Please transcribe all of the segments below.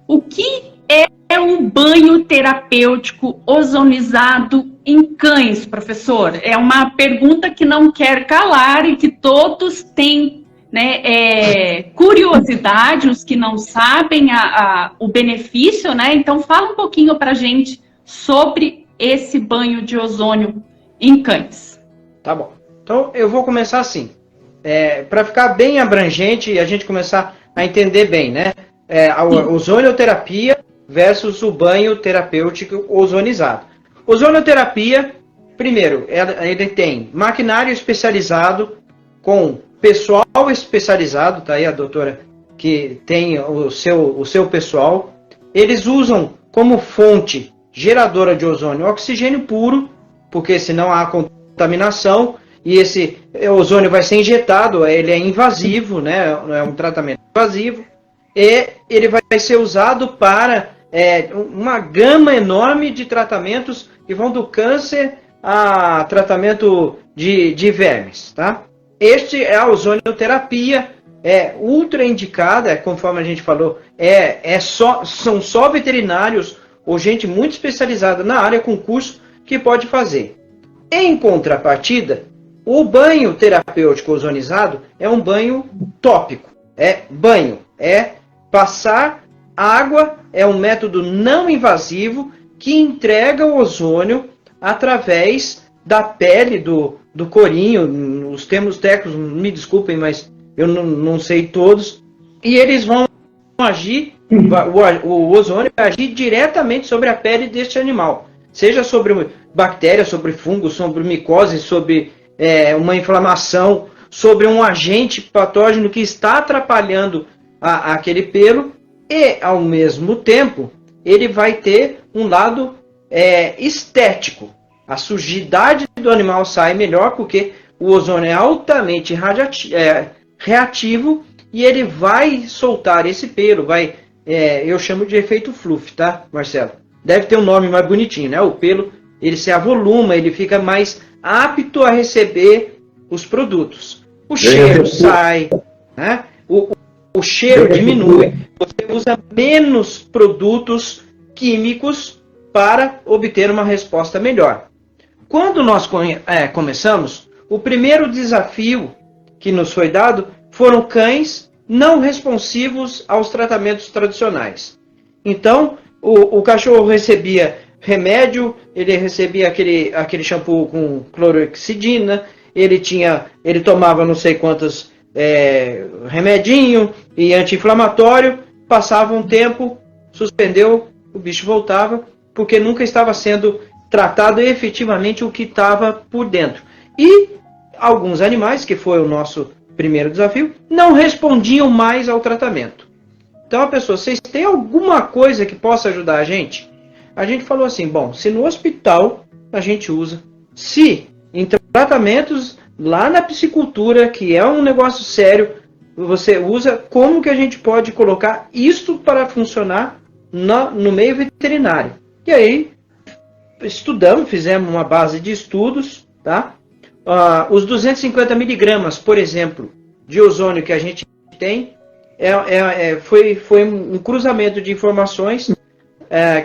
O que é um banho terapêutico ozonizado em cães, professor? É uma pergunta que não quer calar e que todos têm, né, curiosidade, os que não sabem o benefício, né? Então fala um pouquinho para a gente sobre esse banho de ozônio em cães. Tá bom. Então eu vou começar assim. Para ficar bem abrangente e a gente começar a entender bem, né? A ozonioterapia versus o banho terapêutico ozonizado. Ozonioterapia, primeiro, ele tem maquinário especializado com pessoal especializado, tá aí a doutora que tem o seu pessoal. Eles usam como fonte geradora de ozônio oxigênio puro, porque senão há contaminação, e esse ozônio vai ser injetado, ele é invasivo, né? É um tratamento invasivo, e ele vai ser usado para uma gama enorme de tratamentos que vão do câncer a tratamento de vermes, tá? Este é a ozonioterapia, é ultra indicada, conforme a gente falou, são só veterinários ou gente muito especializada na área com curso que pode fazer. Em contrapartida, o banho terapêutico ozonizado é um banho tópico. É passar água, é um método não invasivo que entrega o ozônio através da pele do corinho. Os termos técnicos, me desculpem, mas eu não sei todos. E eles vão agir, o ozônio vai agir diretamente sobre a pele deste animal. Seja sobre bactéria, sobre fungo, sobre micose, sobre uma inflamação, sobre um agente patógeno que está atrapalhando aquele pelo, e ao mesmo tempo ele vai ter um lado estético. A sujidade do animal sai melhor porque o ozônio é altamente reativo e ele vai soltar esse pelo, eu chamo de efeito fluff, tá, Marcelo? Deve ter um nome mais bonitinho, né? O pelo, ele se avoluma, ele fica mais apto a receber os produtos. O cheiro sai, né? O cheiro diminui, você usa menos produtos químicos para obter uma resposta melhor. Quando nós começamos, o primeiro desafio que nos foi dado foram cães não responsivos aos tratamentos tradicionais. Então, o cachorro recebia remédio, ele recebia aquele shampoo com clorexidina, ele tomava não sei quantos remedinho e anti-inflamatório, passava um tempo, suspendeu, o bicho voltava, porque nunca estava sendo tratado efetivamente o que estava por dentro. E alguns animais, que foi o nosso primeiro desafio, não respondiam mais ao tratamento. Então a pessoa, vocês têm alguma coisa que possa ajudar a gente? A gente falou assim, bom, se no hospital a gente usa, se em tratamentos lá na piscicultura, que é um negócio sério, você usa, como que a gente pode colocar isto para funcionar no meio veterinário? E aí, estudamos, fizemos uma base de estudos, tá? Os 250 miligramas, por exemplo, de ozônio que a gente tem, foi um cruzamento de informações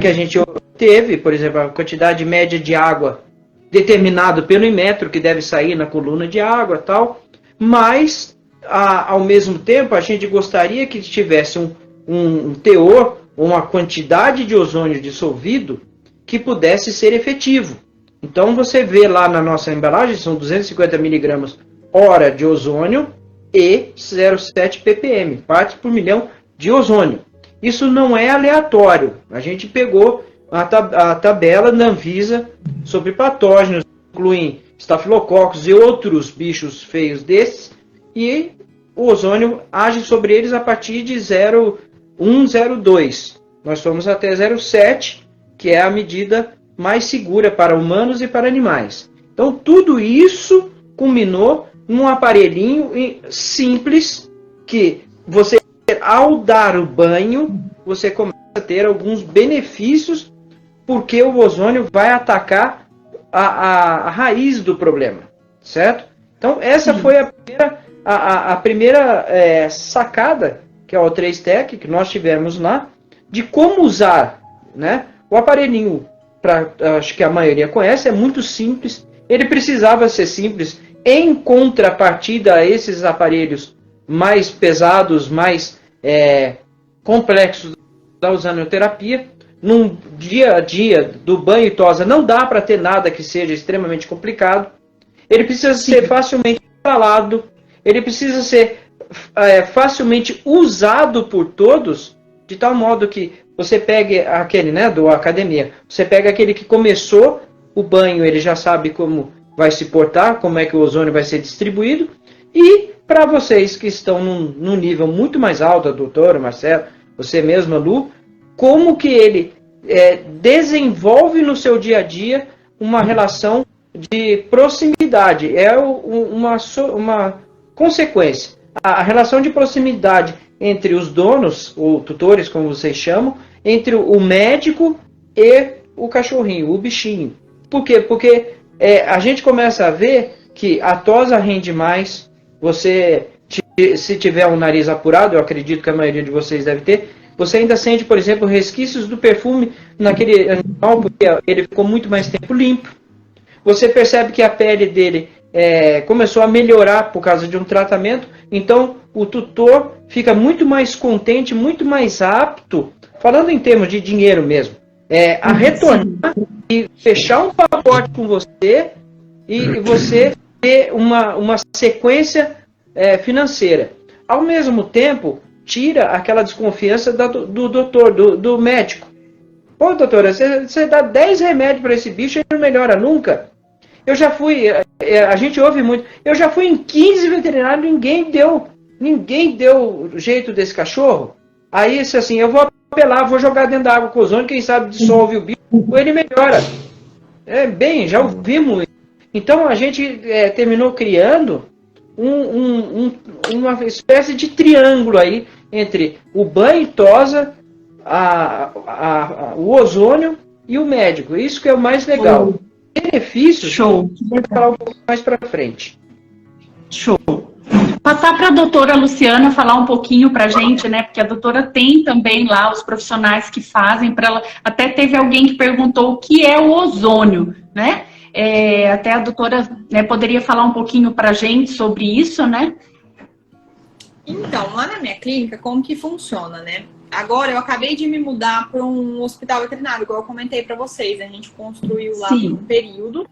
que a gente teve, por exemplo, a quantidade média de água determinado pelo Inmetro, que deve sair na coluna de água e tal, mas, ao mesmo tempo, a gente gostaria que tivesse um teor, uma quantidade de ozônio dissolvido que pudesse ser efetivo. Então, você vê lá na nossa embalagem, são 250 miligramas hora de ozônio e 0,7 ppm, partes por milhão de ozônio. Isso não é aleatório. A gente pegou a tabela da Anvisa sobre patógenos, incluem estafilococos e outros bichos feios desses, e o ozônio age sobre eles a partir de 0,1, 0,2. Nós fomos até 0,7, que é a medida mais segura para humanos e para animais. Então, tudo isso culminou num aparelhinho simples que você, ao dar o banho, você começa a ter alguns benefícios, porque o ozônio vai atacar a raiz do problema, certo? Então, essa foi a primeira sacada, que é o 3-Tec, que nós tivemos lá, de como usar, né? O aparelhinho, acho que a maioria conhece, é muito simples. Ele precisava ser simples em contrapartida a esses aparelhos mais pesados, mais complexos da ozonoterapia. Num dia a dia do banho e tosa não dá para ter nada que seja extremamente complicado. Ele precisa ser facilmente instalado, ele precisa ser facilmente usado por todos, de tal modo que você pegue aquele, né, do academia, você pega aquele que começou o banho, ele já sabe como vai se portar, como é que o ozônio vai ser distribuído, e para vocês que estão num nível muito mais alto, doutor Marcelo, você mesma, Lu, como que ele desenvolve no seu dia a dia uma relação de proximidade, uma consequência. A relação de proximidade entre os donos, ou tutores, como vocês chamam, entre o médico e o cachorrinho, o bichinho. Por quê? Porque a gente começa a ver que a tosa rende mais, você, se tiver um nariz apurado, eu acredito que a maioria de vocês deve ter, você ainda sente, por exemplo, resquícios do perfume naquele animal, porque ele ficou muito mais tempo limpo. Você percebe que a pele dele começou a melhorar por causa de um tratamento, então o tutor fica muito mais contente, muito mais apto, falando em termos de dinheiro mesmo, a retornar e fechar um pacote com você e você ter uma sequência financeira. Ao mesmo tempo, tira aquela desconfiança do doutor, do médico. Pô, doutora, você dá 10 remédios para esse bicho e ele não melhora nunca. Eu já fui, a gente ouve muito, eu já fui em 15 veterinários, ninguém deu jeito desse cachorro. Aí, assim, eu vou apelar, vou jogar dentro da água com ozônio, quem sabe dissolve o bicho, ou ele melhora. Já ouvimos. Então, a gente terminou criando uma espécie de triângulo aí entre o banho e tosa, o ozônio e o médico. Isso que é o mais legal. Benefícios, show. Vou falar um pouco mais para frente. Show. Passar para a doutora Luciana falar um pouquinho para a gente, né? Porque a doutora tem também lá os profissionais que fazem para ela. Até teve alguém que perguntou o que é o ozônio, né? Até a doutora, né, poderia falar um pouquinho para a gente sobre isso, né? Então, lá na minha clínica, como que funciona, né? Agora, eu acabei de me mudar para um hospital veterinário, igual eu comentei para vocês. A gente construiu lá por um período.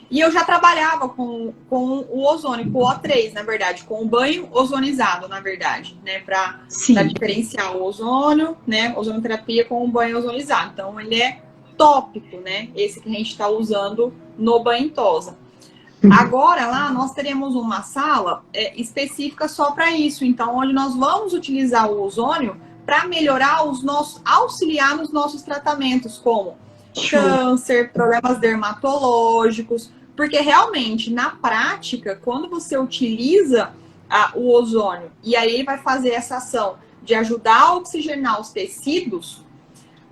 E eu já trabalhava com o ozônio, com o O3, na verdade, com o banho ozonizado, na verdade, né? Para diferenciar o ozônio, né? Ozonoterapia com o banho ozonizado. Então, ele é tópico, né? Esse que a gente está usando no banho tosa. Agora, lá, nós teremos uma sala específica só para isso. Então, onde nós vamos utilizar o ozônio para melhorar auxiliar nos nossos tratamentos, como câncer, problemas dermatológicos, porque realmente, na prática, quando você utiliza o ozônio e aí ele vai fazer essa ação de ajudar a oxigenar os tecidos,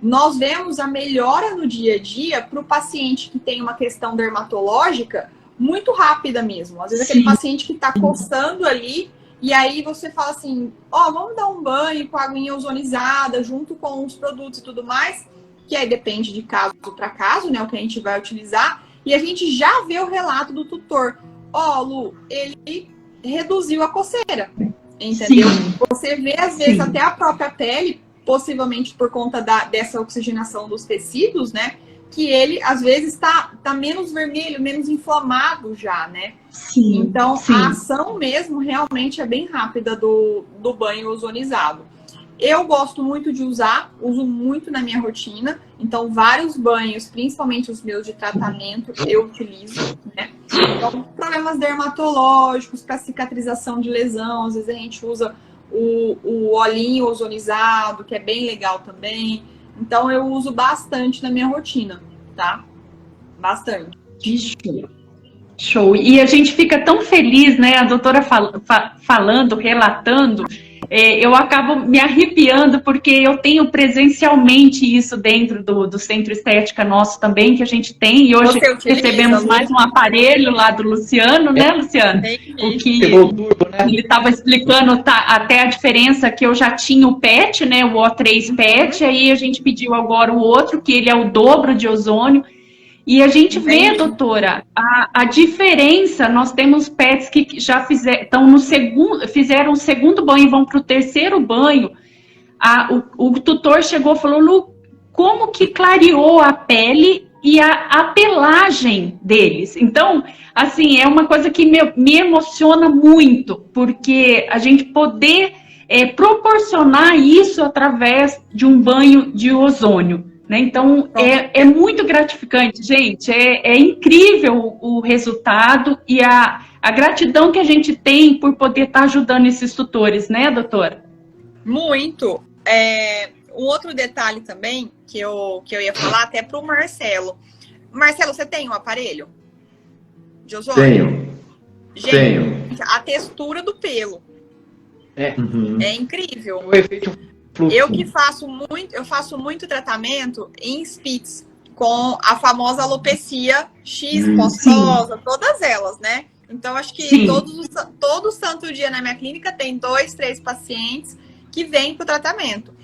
nós vemos a melhora no dia a dia para o paciente que tem uma questão dermatológica muito rápida mesmo. Às vezes aquele paciente que está coçando ali, e aí você fala assim, vamos dar um banho com aguinha ozonizada, junto com os produtos e tudo mais, que aí depende de caso para caso, né, o que a gente vai utilizar, e a gente já vê o relato do tutor. Lu, ele reduziu a coceira, entendeu? Você vê, às vezes, até a própria pele, possivelmente por conta dessa oxigenação dos tecidos, né, que ele, às vezes, tá menos vermelho, menos inflamado já, né? Então, a ação mesmo realmente é bem rápida do banho ozonizado. Eu gosto muito de uso muito na minha rotina. Então, vários banhos, principalmente os meus de tratamento, eu utilizo, né? Então, problemas dermatológicos, para cicatrização de lesão, às vezes a gente usa o olhinho ozonizado, que é bem legal também. Então, eu uso bastante na minha rotina, tá? Bastante. Show. E a gente fica tão feliz, né? A doutora falando, relatando, eu acabo me arrepiando, porque eu tenho presencialmente isso dentro do Centro Estética nosso também, que a gente tem, e hoje recebemos mais um aparelho lá do Luciano, né, Luciano? O que ele estava explicando até a diferença, que eu já tinha o PET, né, o O3 PET, aí a gente pediu agora o outro, que ele é o dobro de ozônio. E a gente vê, doutora, a diferença. Nós temos pets que já fizeram o segundo banho e vão para o terceiro banho. O tutor chegou e falou, Lu, como que clareou a pele e a pelagem deles? Então, assim, é uma coisa que me emociona muito, porque a gente poder proporcionar isso através de um banho de ozônio. Né? Então, é muito gratificante, gente. É incrível o resultado e a gratidão que a gente tem por poder estar ajudando esses tutores, né, doutora? Muito. Um outro detalhe também que eu ia falar até para o Marcelo. Marcelo, você tem um aparelho de ozônio? Tenho. Gente, tenho. A textura do pelo é incrível. O efeito fluxo. Eu faço muito tratamento em Spitz com a famosa alopecia X, postosa, todas elas, né? Então, acho que todo santo dia na minha clínica tem 2, 3 pacientes que vêm para o tratamento.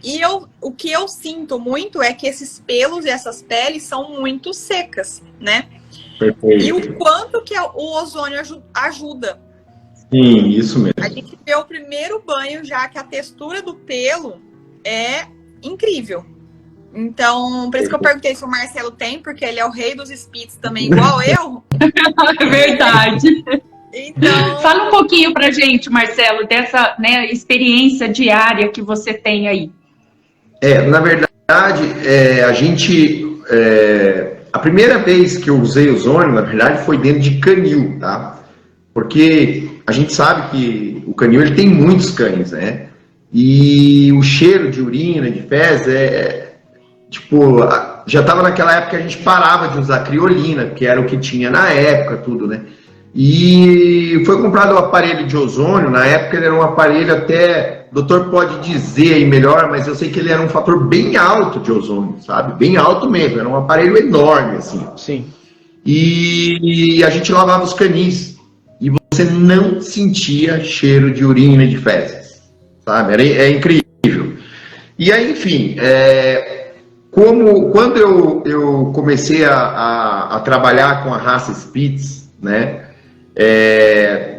E o que eu sinto muito é que esses pelos e essas peles são muito secas, né? Perfeito. E o quanto que o ozônio ajuda. Sim, isso mesmo. A gente vê o primeiro banho já que a textura do pelo é incrível. Então, por isso que eu perguntei se o Marcelo tem, porque ele é o rei dos Spitz também, igual eu. É verdade. Então... Fala um pouquinho pra gente, Marcelo, dessa, né, experiência diária que você tem aí. Na verdade, a primeira vez que eu usei ozônio, na verdade, foi dentro de canil, tá? Porque a gente sabe que o canil ele tem muitos cães, né? E o cheiro de urina, de fezes, já estava naquela época que a gente parava de usar criolina, que era o que tinha na época, tudo, né? E foi comprado o aparelho de ozônio, na época ele era um aparelho até, o doutor pode dizer aí melhor, mas eu sei que ele era um fator bem alto de ozônio, sabe? Bem alto mesmo, era um aparelho enorme, assim. Sim. E a gente lavava os canis. E você não sentia cheiro de urina e de fezes, sabe? É incrível. E aí, enfim, quando eu comecei a trabalhar com a raça Spitz, né?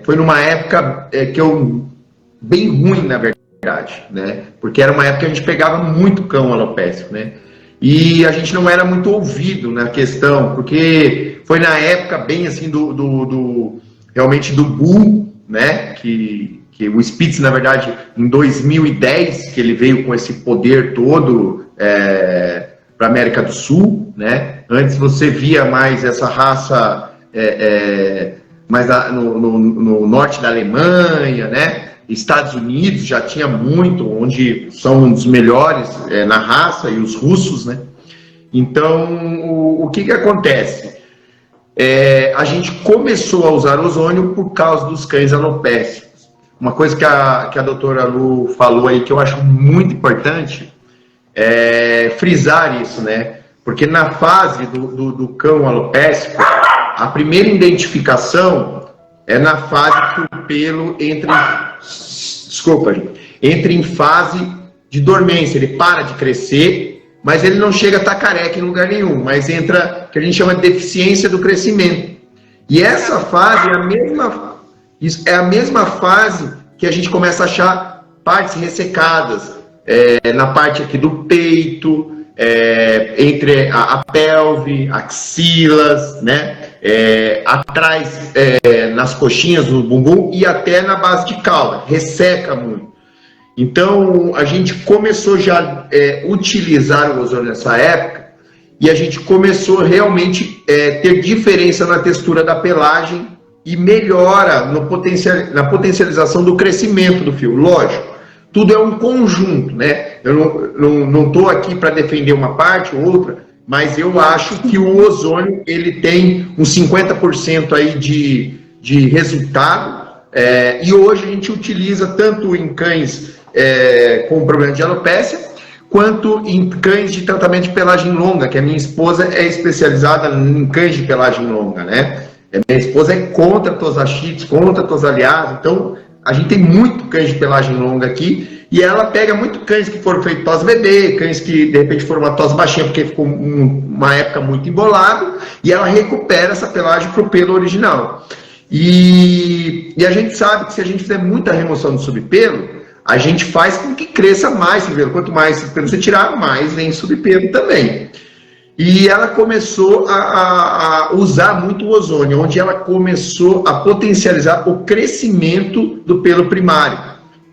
Foi numa época bem ruim, na verdade, né? Porque era uma época que a gente pegava muito cão alopécico, né? E a gente não era muito ouvido na questão, porque foi na época bem assim realmente do Bull, né, que o Spitz, na verdade, em 2010, que ele veio com esse poder todo para a América do Sul, né, antes você via mais essa raça mais no norte da Alemanha, né, Estados Unidos já tinha muito, onde são um dos melhores na raça, e os russos, né, então o que acontece? A gente começou a usar ozônio por causa dos cães alopécicos. Uma coisa que a doutora Lu falou aí que eu acho muito importante é frisar isso, né? Porque na fase do cão alopécico, a primeira identificação é na fase que o pelo entra em fase de dormência, ele para de crescer, mas ele não chega a estar careca em lugar nenhum, mas entra, que a gente chama de deficiência do crescimento. E essa fase é a mesma fase que a gente começa a achar partes ressecadas, na parte aqui do peito, entre a pelve, axilas, né? Atrás, nas coxinhas do bumbum e até na base de cauda, resseca muito. Então, a gente começou já a utilizar o ozônio nessa época e a gente começou realmente a ter diferença na textura da pelagem e melhora na potencialização do crescimento do fio. Lógico, tudo é um conjunto, né? Eu não estou aqui para defender uma parte ou outra, mas eu acho que o ozônio ele tem uns 50% aí de resultado E hoje a gente utiliza tanto em cães com problema de alopécia, quanto em cães de tratamento de pelagem longa, que a minha esposa é especializada em cães de pelagem longa, né? Minha esposa é contra tosachites, contra tosaliase, então a gente tem muito cães de pelagem longa aqui, e ela pega muito cães que foram feitos tos bebê, cães que de repente foram uma tos baixinha porque ficou uma época muito embolado, e ela recupera essa pelagem para o pelo original. E a gente sabe que se a gente fizer muita remoção do subpelo, a gente faz com que cresça mais subpelo. Quanto mais subpelo você tirar, mais vem subpelo também. E ela começou a usar muito o ozônio, onde ela começou a potencializar o crescimento do pelo primário,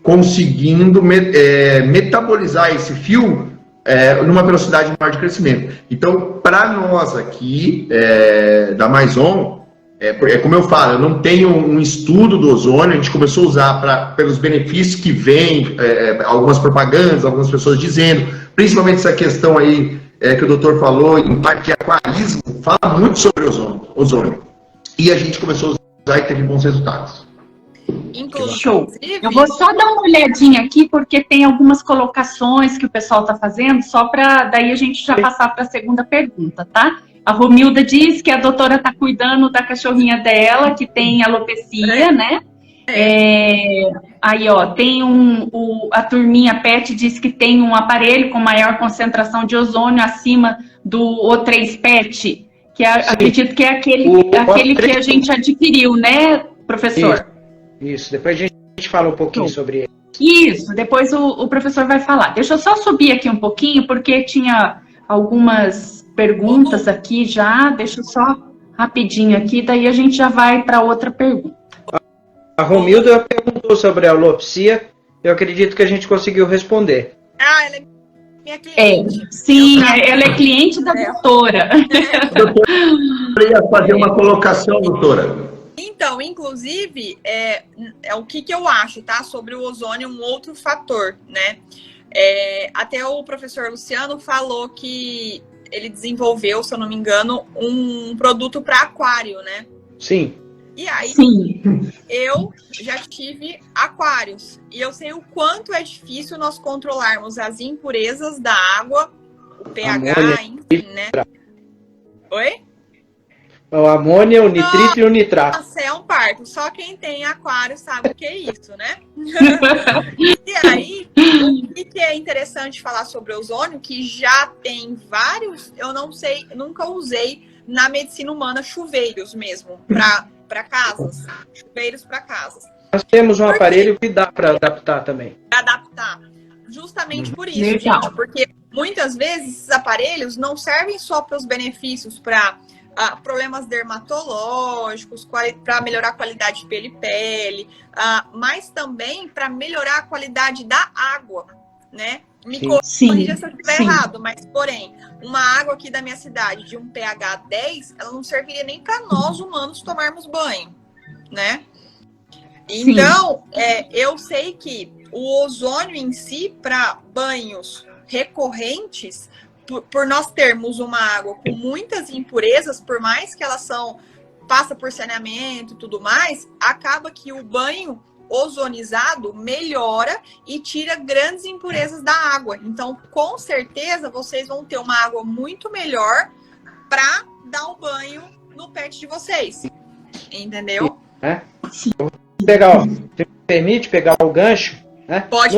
conseguindo metabolizar esse fio numa velocidade maior de crescimento. Então, para nós aqui, da Maison, como eu falo, eu não tenho um estudo do ozônio, a gente começou a usar pelos benefícios que vem, algumas propagandas, algumas pessoas dizendo, principalmente essa questão aí que o doutor falou, em parte de aquarismo, fala muito sobre ozônio. E a gente começou a usar e teve bons resultados. Show. Eu vou só dar uma olhadinha aqui, porque tem algumas colocações que o pessoal está fazendo, só para daí a gente já passar para a segunda pergunta, tá? A Romilda diz que a doutora está cuidando da cachorrinha dela, que tem alopecia, né? Aí, ó, tem a turminha PET diz que tem um aparelho com maior concentração de ozônio acima do O3 PET, que acredito que é aquele que a gente adquiriu, né, professor? Isso. Depois a gente fala um pouquinho sobre ele. Isso, depois o professor vai falar. Deixa eu só subir aqui um pouquinho, porque tinha algumas perguntas aqui já, deixa eu só rapidinho aqui, daí a gente já vai para outra pergunta. A Romilda perguntou sobre a alopecia, eu acredito que a gente conseguiu responder. Ela é minha cliente. Sim, ela é cliente da doutora. Eu ia fazer uma colocação, doutora. Então, inclusive, o que eu acho, tá? Sobre o ozônio, um outro fator, né? Até o professor Luciano falou que ele desenvolveu, se eu não me engano, um produto para aquário, né? Sim. E aí, Sim. Eu já tive aquários. E eu sei o quanto é difícil nós controlarmos as impurezas da água, o pH, enfim, né? Oi? O amônia, o nitrito e o nitrato. Nossa, é um parto. Só quem tem aquário sabe o que é isso, né? E aí, o que é interessante falar sobre ozônio, que já tem vários, eu não sei, nunca usei na medicina humana chuveiros mesmo, para casas. Chuveiros para casas. Nós temos um aparelho que dá para adaptar também. Adaptar. Justamente por isso, Legal. gente. Porque muitas vezes esses aparelhos não servem só para os benefícios, para problemas dermatológicos, para melhorar a qualidade de pele e pele, mas também para melhorar a qualidade da água, né? Me corrija se eu estiver errado, mas porém, uma água aqui da minha cidade de um pH 10, ela não serviria nem para nós humanos tomarmos banho, né? Então, eu sei que o ozônio em si, para banhos recorrentes, por nós termos uma água com muitas impurezas, por mais que elas passa por saneamento e tudo mais, acaba que o banho ozonizado melhora e tira grandes impurezas da água. Então, com certeza, vocês vão ter uma água muito melhor para dar o banho no pet de vocês. Entendeu? Vou pegar, se me permite pegar o gancho, né? Pode.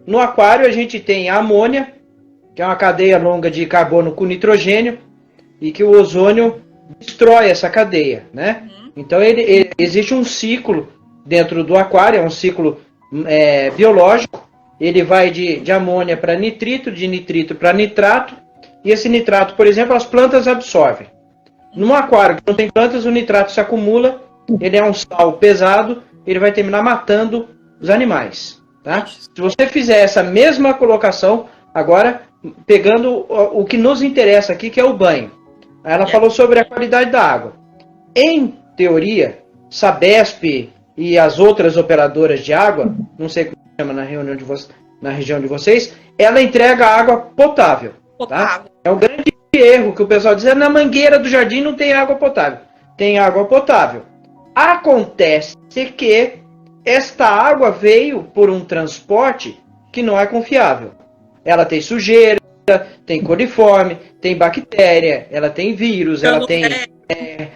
No aquário a gente tem a amônia, que é uma cadeia longa de carbono com nitrogênio, e que o ozônio destrói essa cadeia, né? Então existe um ciclo dentro do aquário, é um ciclo biológico, ele vai de amônia para nitrito, de nitrito para nitrato, e esse nitrato, por exemplo, as plantas absorvem. Num aquário que não tem plantas, o nitrato se acumula, ele é um sal pesado, ele vai terminar matando os animais. Tá? Se você fizer essa mesma colocação, agora pegando o que nos interessa aqui, que é o banho. Ela falou sobre a qualidade da água. Em teoria, Sabesp e as outras operadoras de água, não sei como chama na região de vocês, ela entrega água potável. Tá? É um grande erro que o pessoal diz, na mangueira do jardim não tem água potável. Tem água potável. Acontece que esta água veio por um transporte que não é confiável. Ela tem sujeira, tem coliforme, tem bactéria, ela tem vírus, ela tem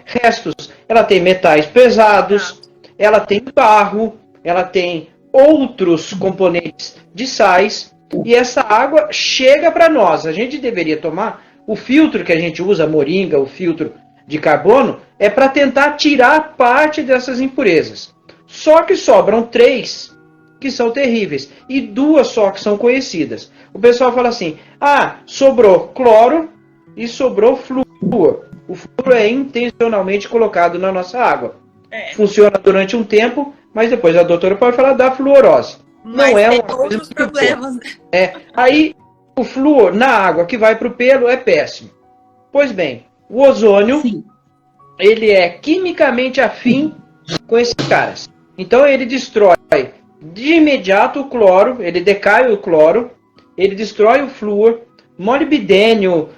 restos, ela tem metais pesados, ela tem barro, ela tem outros componentes de sais, e essa água chega para nós. A gente deveria tomar o filtro que a gente usa, moringa, o filtro de carbono, é para tentar tirar parte dessas impurezas. Só que sobram 3 que são terríveis e 2 só que são conhecidas. O pessoal fala assim: ah, sobrou cloro e sobrou flúor. O flúor é intencionalmente colocado na nossa água. Funciona durante um tempo, mas depois a doutora pode falar da fluorose. Mas não é tem uma coisa outros problemas. Aí o flúor na água que vai para o pelo é péssimo. Pois bem, o ozônio, sim, ele é quimicamente afim com esses caras. Então ele destrói de imediato o cloro, ele decai o cloro, ele destrói o flúor, molibdênio,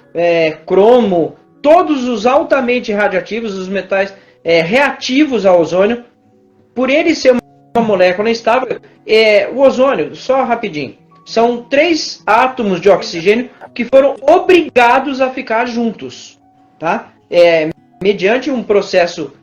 cromo, todos os altamente radioativos, os metais reativos ao ozônio. Por ele ser uma molécula instável, o ozônio, só rapidinho, são 3 átomos de oxigênio que foram obrigados a ficar juntos, tá? Mediante um processo,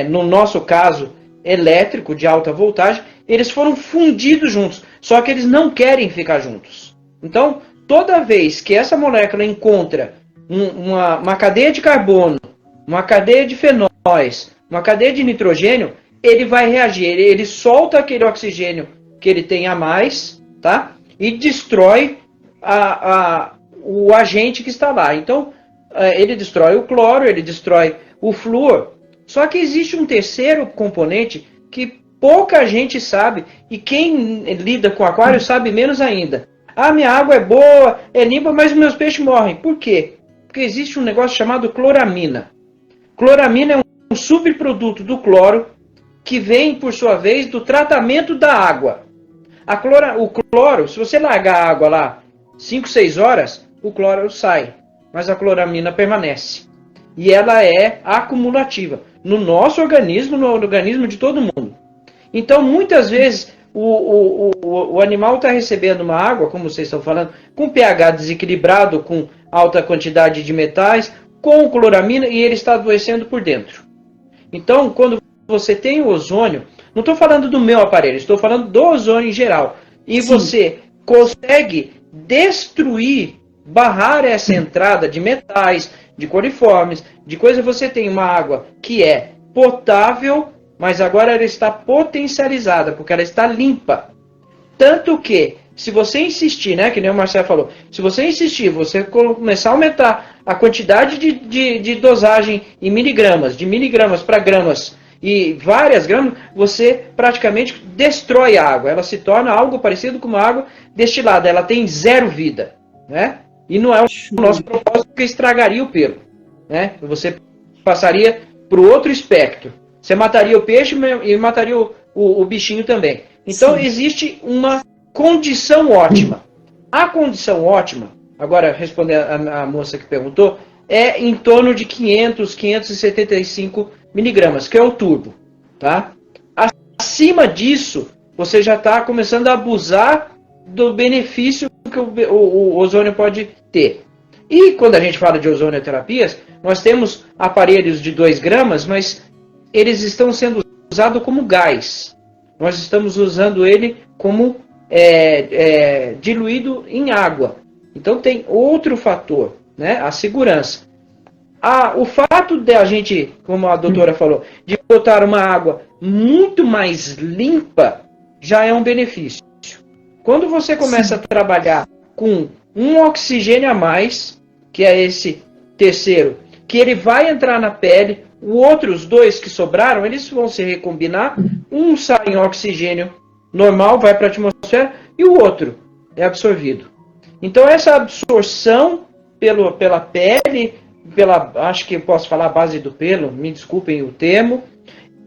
no nosso caso, elétrico de alta voltagem, eles foram fundidos juntos, só que eles não querem ficar juntos. Então, toda vez que essa molécula encontra uma cadeia de carbono, uma cadeia de fenóis, uma cadeia de nitrogênio, ele vai reagir, ele solta aquele oxigênio que ele tem a mais, tá? E destrói o agente que está lá. Então, ele destrói o cloro, ele destrói o flúor. Só que existe um terceiro componente que pouca gente sabe, e quem lida com aquário sabe menos ainda. Ah, minha água é boa, é limpa, mas meus peixes morrem. Por quê? Porque existe um negócio chamado cloramina. Cloramina é um subproduto do cloro que vem, por sua vez, do tratamento da água. O cloro, se você largar a água lá 5, 6 horas, o cloro sai, mas a cloramina permanece. E ela é acumulativa no nosso organismo, no organismo de todo mundo. Então, muitas vezes, o animal está recebendo uma água, como vocês estão falando, com pH desequilibrado, com alta quantidade de metais, com cloramina, e ele está adoecendo por dentro. Então, quando você tem o ozônio, não estou falando do meu aparelho, estou falando do ozônio em geral, e sim, você consegue destruir, barrar essa entrada de metais, de coliformes, de coisa, você tem uma água que é potável, mas agora ela está potencializada, porque ela está limpa. Tanto que, se você insistir, né, que nem o Marcelo falou, se você insistir, você começar a aumentar a quantidade de dosagem em miligramas, de miligramas para gramas, e várias gramas, você praticamente destrói a água. Ela se torna algo parecido com uma água destilada. Ela tem 0 vida, né? E não é o nosso propósito, porque estragaria o pelo, né? Você passaria para o outro espectro. Você mataria o peixe e mataria o bichinho também. Então, sim, existe uma condição ótima. A condição ótima, agora respondendo a moça que perguntou, é em torno de 500, 575 miligramas, que é o turbo, tá? Acima disso, você já está começando a abusar do benefício que o ozônio pode ter. E quando a gente fala de ozonioterapias, nós temos aparelhos de 2 gramas, mas eles estão sendo usados como gás. Nós estamos usando ele como diluído em água. Então tem outro fator, né? A segurança. O fato de a gente, como a doutora falou, de botar uma água muito mais limpa, já é um benefício. Quando você começa, sim, a trabalhar com um oxigênio a mais, que é esse terceiro, que ele vai entrar na pele, os 2 que sobraram, eles vão se recombinar, um sai em oxigênio normal, vai para a atmosfera, e o outro é absorvido. Então essa absorção pela pele, acho que eu posso falar a base do pelo, me desculpem o termo,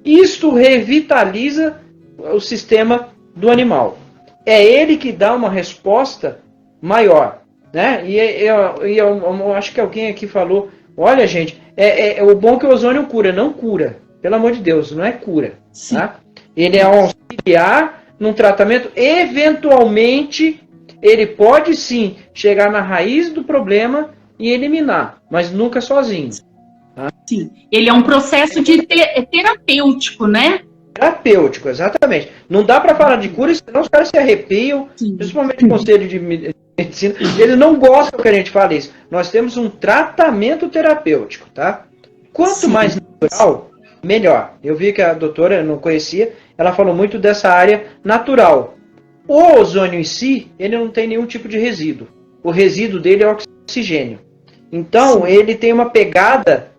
isto revitaliza o sistema do animal. É ele que dá uma resposta maior, né? E eu acho que alguém aqui falou, olha gente, o bom é que o ozônio cura, não cura. pelo amor de Deus, não é cura. Tá? Ele é um auxiliar num tratamento, eventualmente, ele pode sim chegar na raiz do problema e eliminar, mas nunca sozinho. Tá? Sim, ele é um processo de terapêutico, né? Terapêutico, exatamente. Não dá para falar de cura, senão os caras se arrepiam, principalmente o conselho de medicina. Eles não gostam que a gente fale isso. Nós temos um tratamento terapêutico, tá? Quanto mais natural, melhor. Eu vi que a doutora, eu não conhecia, ela falou muito dessa área natural. O ozônio em si, ele não tem nenhum tipo de resíduo. O resíduo dele é oxigênio. Então, ele tem uma pegada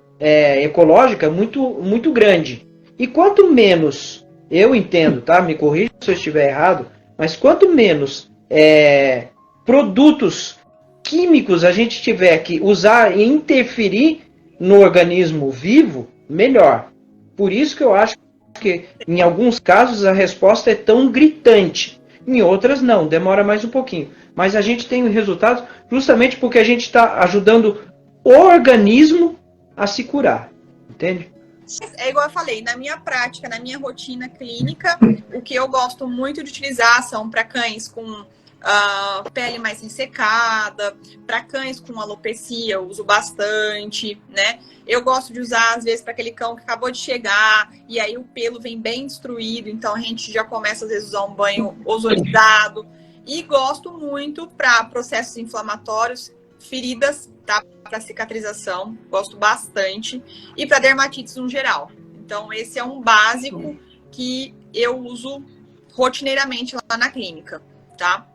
ecológica muito grande. E quanto menos, eu entendo, tá? Me corrija se eu estiver errado, mas quanto menos produtos químicos a gente tiver que usar e interferir no organismo vivo, melhor. Por isso que eu acho que, em alguns casos, a resposta é tão gritante. Em outras, não, demora mais um pouquinho. Mas a gente tem resultados justamente porque a gente está ajudando o organismo a se curar. Entende? É igual eu falei, na minha prática, na minha rotina clínica, o que eu gosto muito de utilizar são para cães com pele mais ressecada, para cães com alopecia, eu uso bastante, né? Eu gosto de usar, às vezes, para aquele cão que acabou de chegar e aí o pelo vem bem destruído, então a gente já começa, às vezes, a usar um banho ozonizado. E gosto muito para processos inflamatórios, feridas, tá? Para cicatrização, gosto bastante. E para dermatites no geral. Então, esse é um básico que eu uso rotineiramente lá na clínica, tá?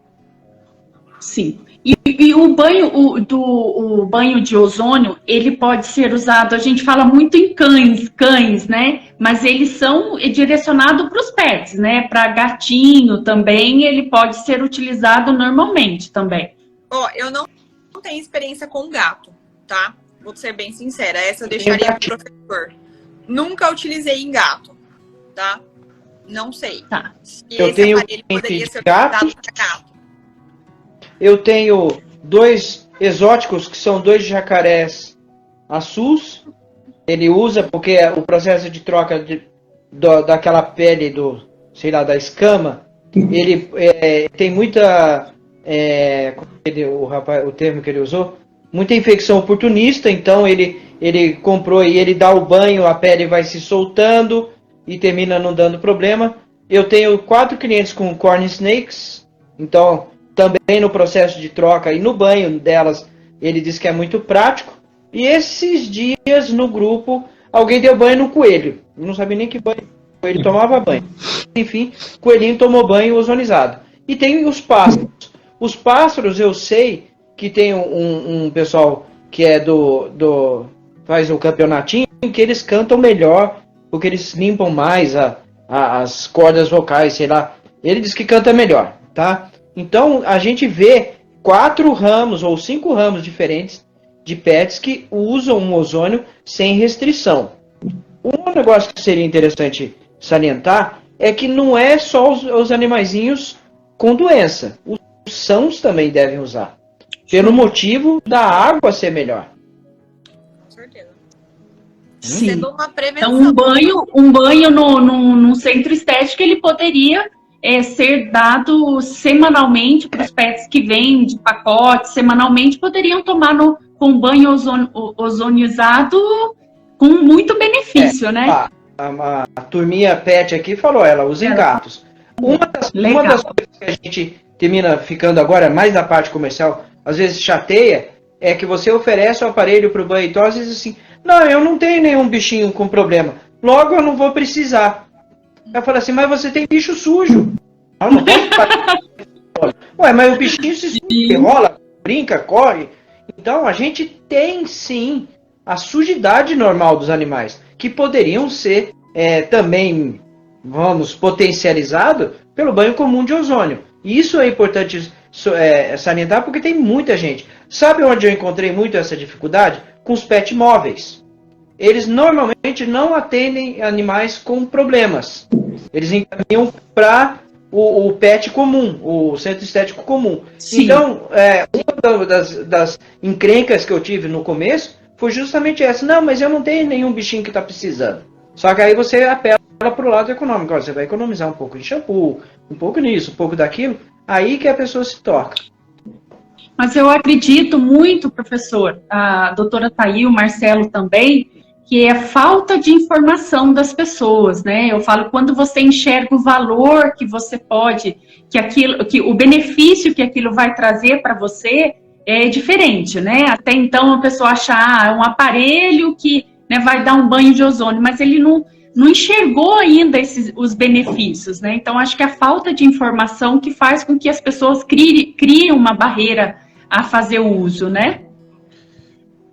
Sim. E o banho, o banho de ozônio, ele pode ser usado, a gente fala muito em cães, né? Mas eles são direcionados para os pets, né? Para gatinho também, ele pode ser utilizado normalmente também. Eu não tenho experiência com gato, tá? Vou ser bem sincera, essa eu deixaria pro professor. Nunca utilizei em gato, tá? Não sei. Tá. Se eu esse tenho aparelho poderia ser utilizado para gato. Eu tenho 2 exóticos que são 2 jacarés azuis. Ele usa porque o processo de troca daquela pele da escama, ele tem muita o termo que ele usou, muita infecção oportunista. Então ele comprou e ele dá o banho, a pele vai se soltando e termina não dando problema. Eu tenho 4 clientes com corn snakes, então também no processo de troca e no banho delas, ele diz que é muito prático. E esses dias no grupo, alguém deu banho no coelho. Eu não sabia nem que banho o coelho tomava banho. Enfim, o coelhinho tomou banho ozonizado. E tem os pássaros. Os pássaros, eu sei que tem um pessoal que é faz o campeonatinho, que eles cantam melhor, porque eles limpam mais as cordas vocais, sei lá. Ele diz que canta melhor, tá? Então, a gente vê 4 ramos ou 5 ramos diferentes de pets que usam um ozônio sem restrição. Um negócio que seria interessante salientar é que não é só os animaizinhos com doença. Os sãos também devem usar. Pelo motivo da água ser melhor. Com certeza. Sim. Sendo uma prevenção. Então, um banho num centro estético, ele poderia ser dado semanalmente para os pets que vêm de pacote, semanalmente poderiam tomar com banho ozonizado com muito benefício, né? A turminha pet aqui falou, ela usa em gatos. Uma das coisas que a gente termina ficando agora, mais na parte comercial, às vezes chateia, é que você oferece o aparelho para o banho, então às vezes assim, não, eu não tenho nenhum bichinho com problema, logo eu não vou precisar. Eu falo assim, mas você tem bicho sujo. Eu não posso parar. Ué, mas o bichinho se suja, rola, brinca, corre. Então a gente tem sim a sujidade normal dos animais, que poderiam ser também, potencializado pelo banho comum de ozônio. E isso é importante salientar porque tem muita gente. Sabe onde eu encontrei muito essa dificuldade? Com os pet móveis. Eles normalmente não atendem animais com problemas. Eles encaminham para o pet comum, o centro estético comum. Sim. Então, uma das encrencas que eu tive no começo foi justamente essa. Não, mas eu não tenho nenhum bichinho que está precisando. Só que aí você apela para o lado econômico. Olha, você vai economizar um pouco de shampoo, um pouco nisso, um pouco daquilo. Aí que a pessoa se toca. Mas eu acredito muito, professor, a doutora Thaí, o Marcelo também, que é a falta de informação das pessoas, né? Eu falo, quando você enxerga o valor que você pode, que o benefício que aquilo vai trazer para você é diferente, né? Até então a pessoa acha, é um aparelho que, né, vai dar um banho de ozônio, mas ele não enxergou ainda os benefícios, né? Então acho que a falta de informação que faz com que as pessoas criem uma barreira a fazer o uso, né?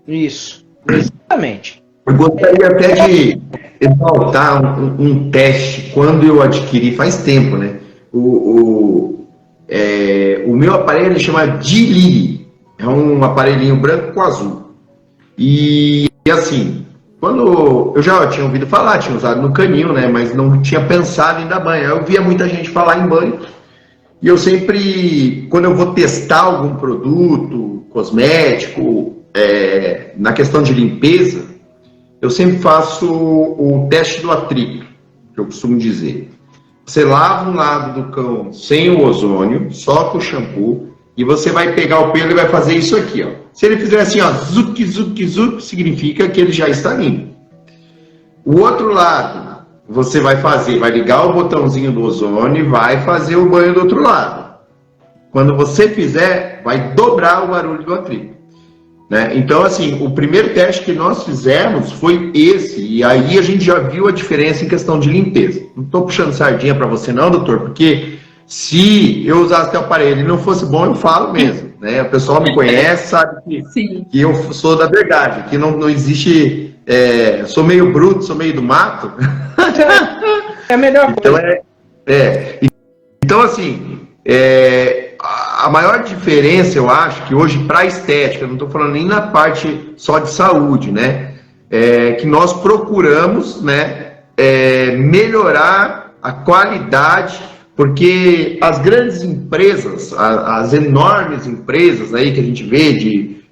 Isso, exatamente. Eu gostaria até de exaltar um teste, quando eu adquiri, faz tempo, né? O meu aparelho ele chama Dilili, é um aparelhinho branco com azul. E assim, quando eu já tinha ouvido falar, tinha usado no canil, né? Mas não tinha pensado em dar banho. Eu via muita gente falar em banho. E eu sempre, quando eu vou testar algum produto, cosmético, na questão de limpeza, eu sempre faço o teste do atrito, que eu costumo dizer. Você lava um lado do cão sem o ozônio, só com o shampoo, e você vai pegar o pelo e vai fazer isso aqui, ó. Se ele fizer assim, ó, zuc, zuc, zuc, significa que ele já está limpo. O outro lado, você vai ligar o botãozinho do ozônio e vai fazer o banho do outro lado. Quando você fizer, vai dobrar o barulho do atrito, né? Então, assim, o primeiro teste que nós fizemos foi esse, e aí a gente já viu a diferença em questão de limpeza. Não estou puxando sardinha para você não, doutor, porque se eu usasse teu aparelho e não fosse bom, eu falo mesmo, né? O pessoal me conhece, sabe que eu sou da verdade, que não existe... sou meio bruto, sou meio do mato. É a melhor então, coisa. Então, assim, a maior diferença, eu acho, que hoje para a estética, não estou falando nem na parte só de saúde, né? Que nós procuramos, né, melhorar a qualidade, porque as grandes empresas, as enormes empresas aí que a gente vê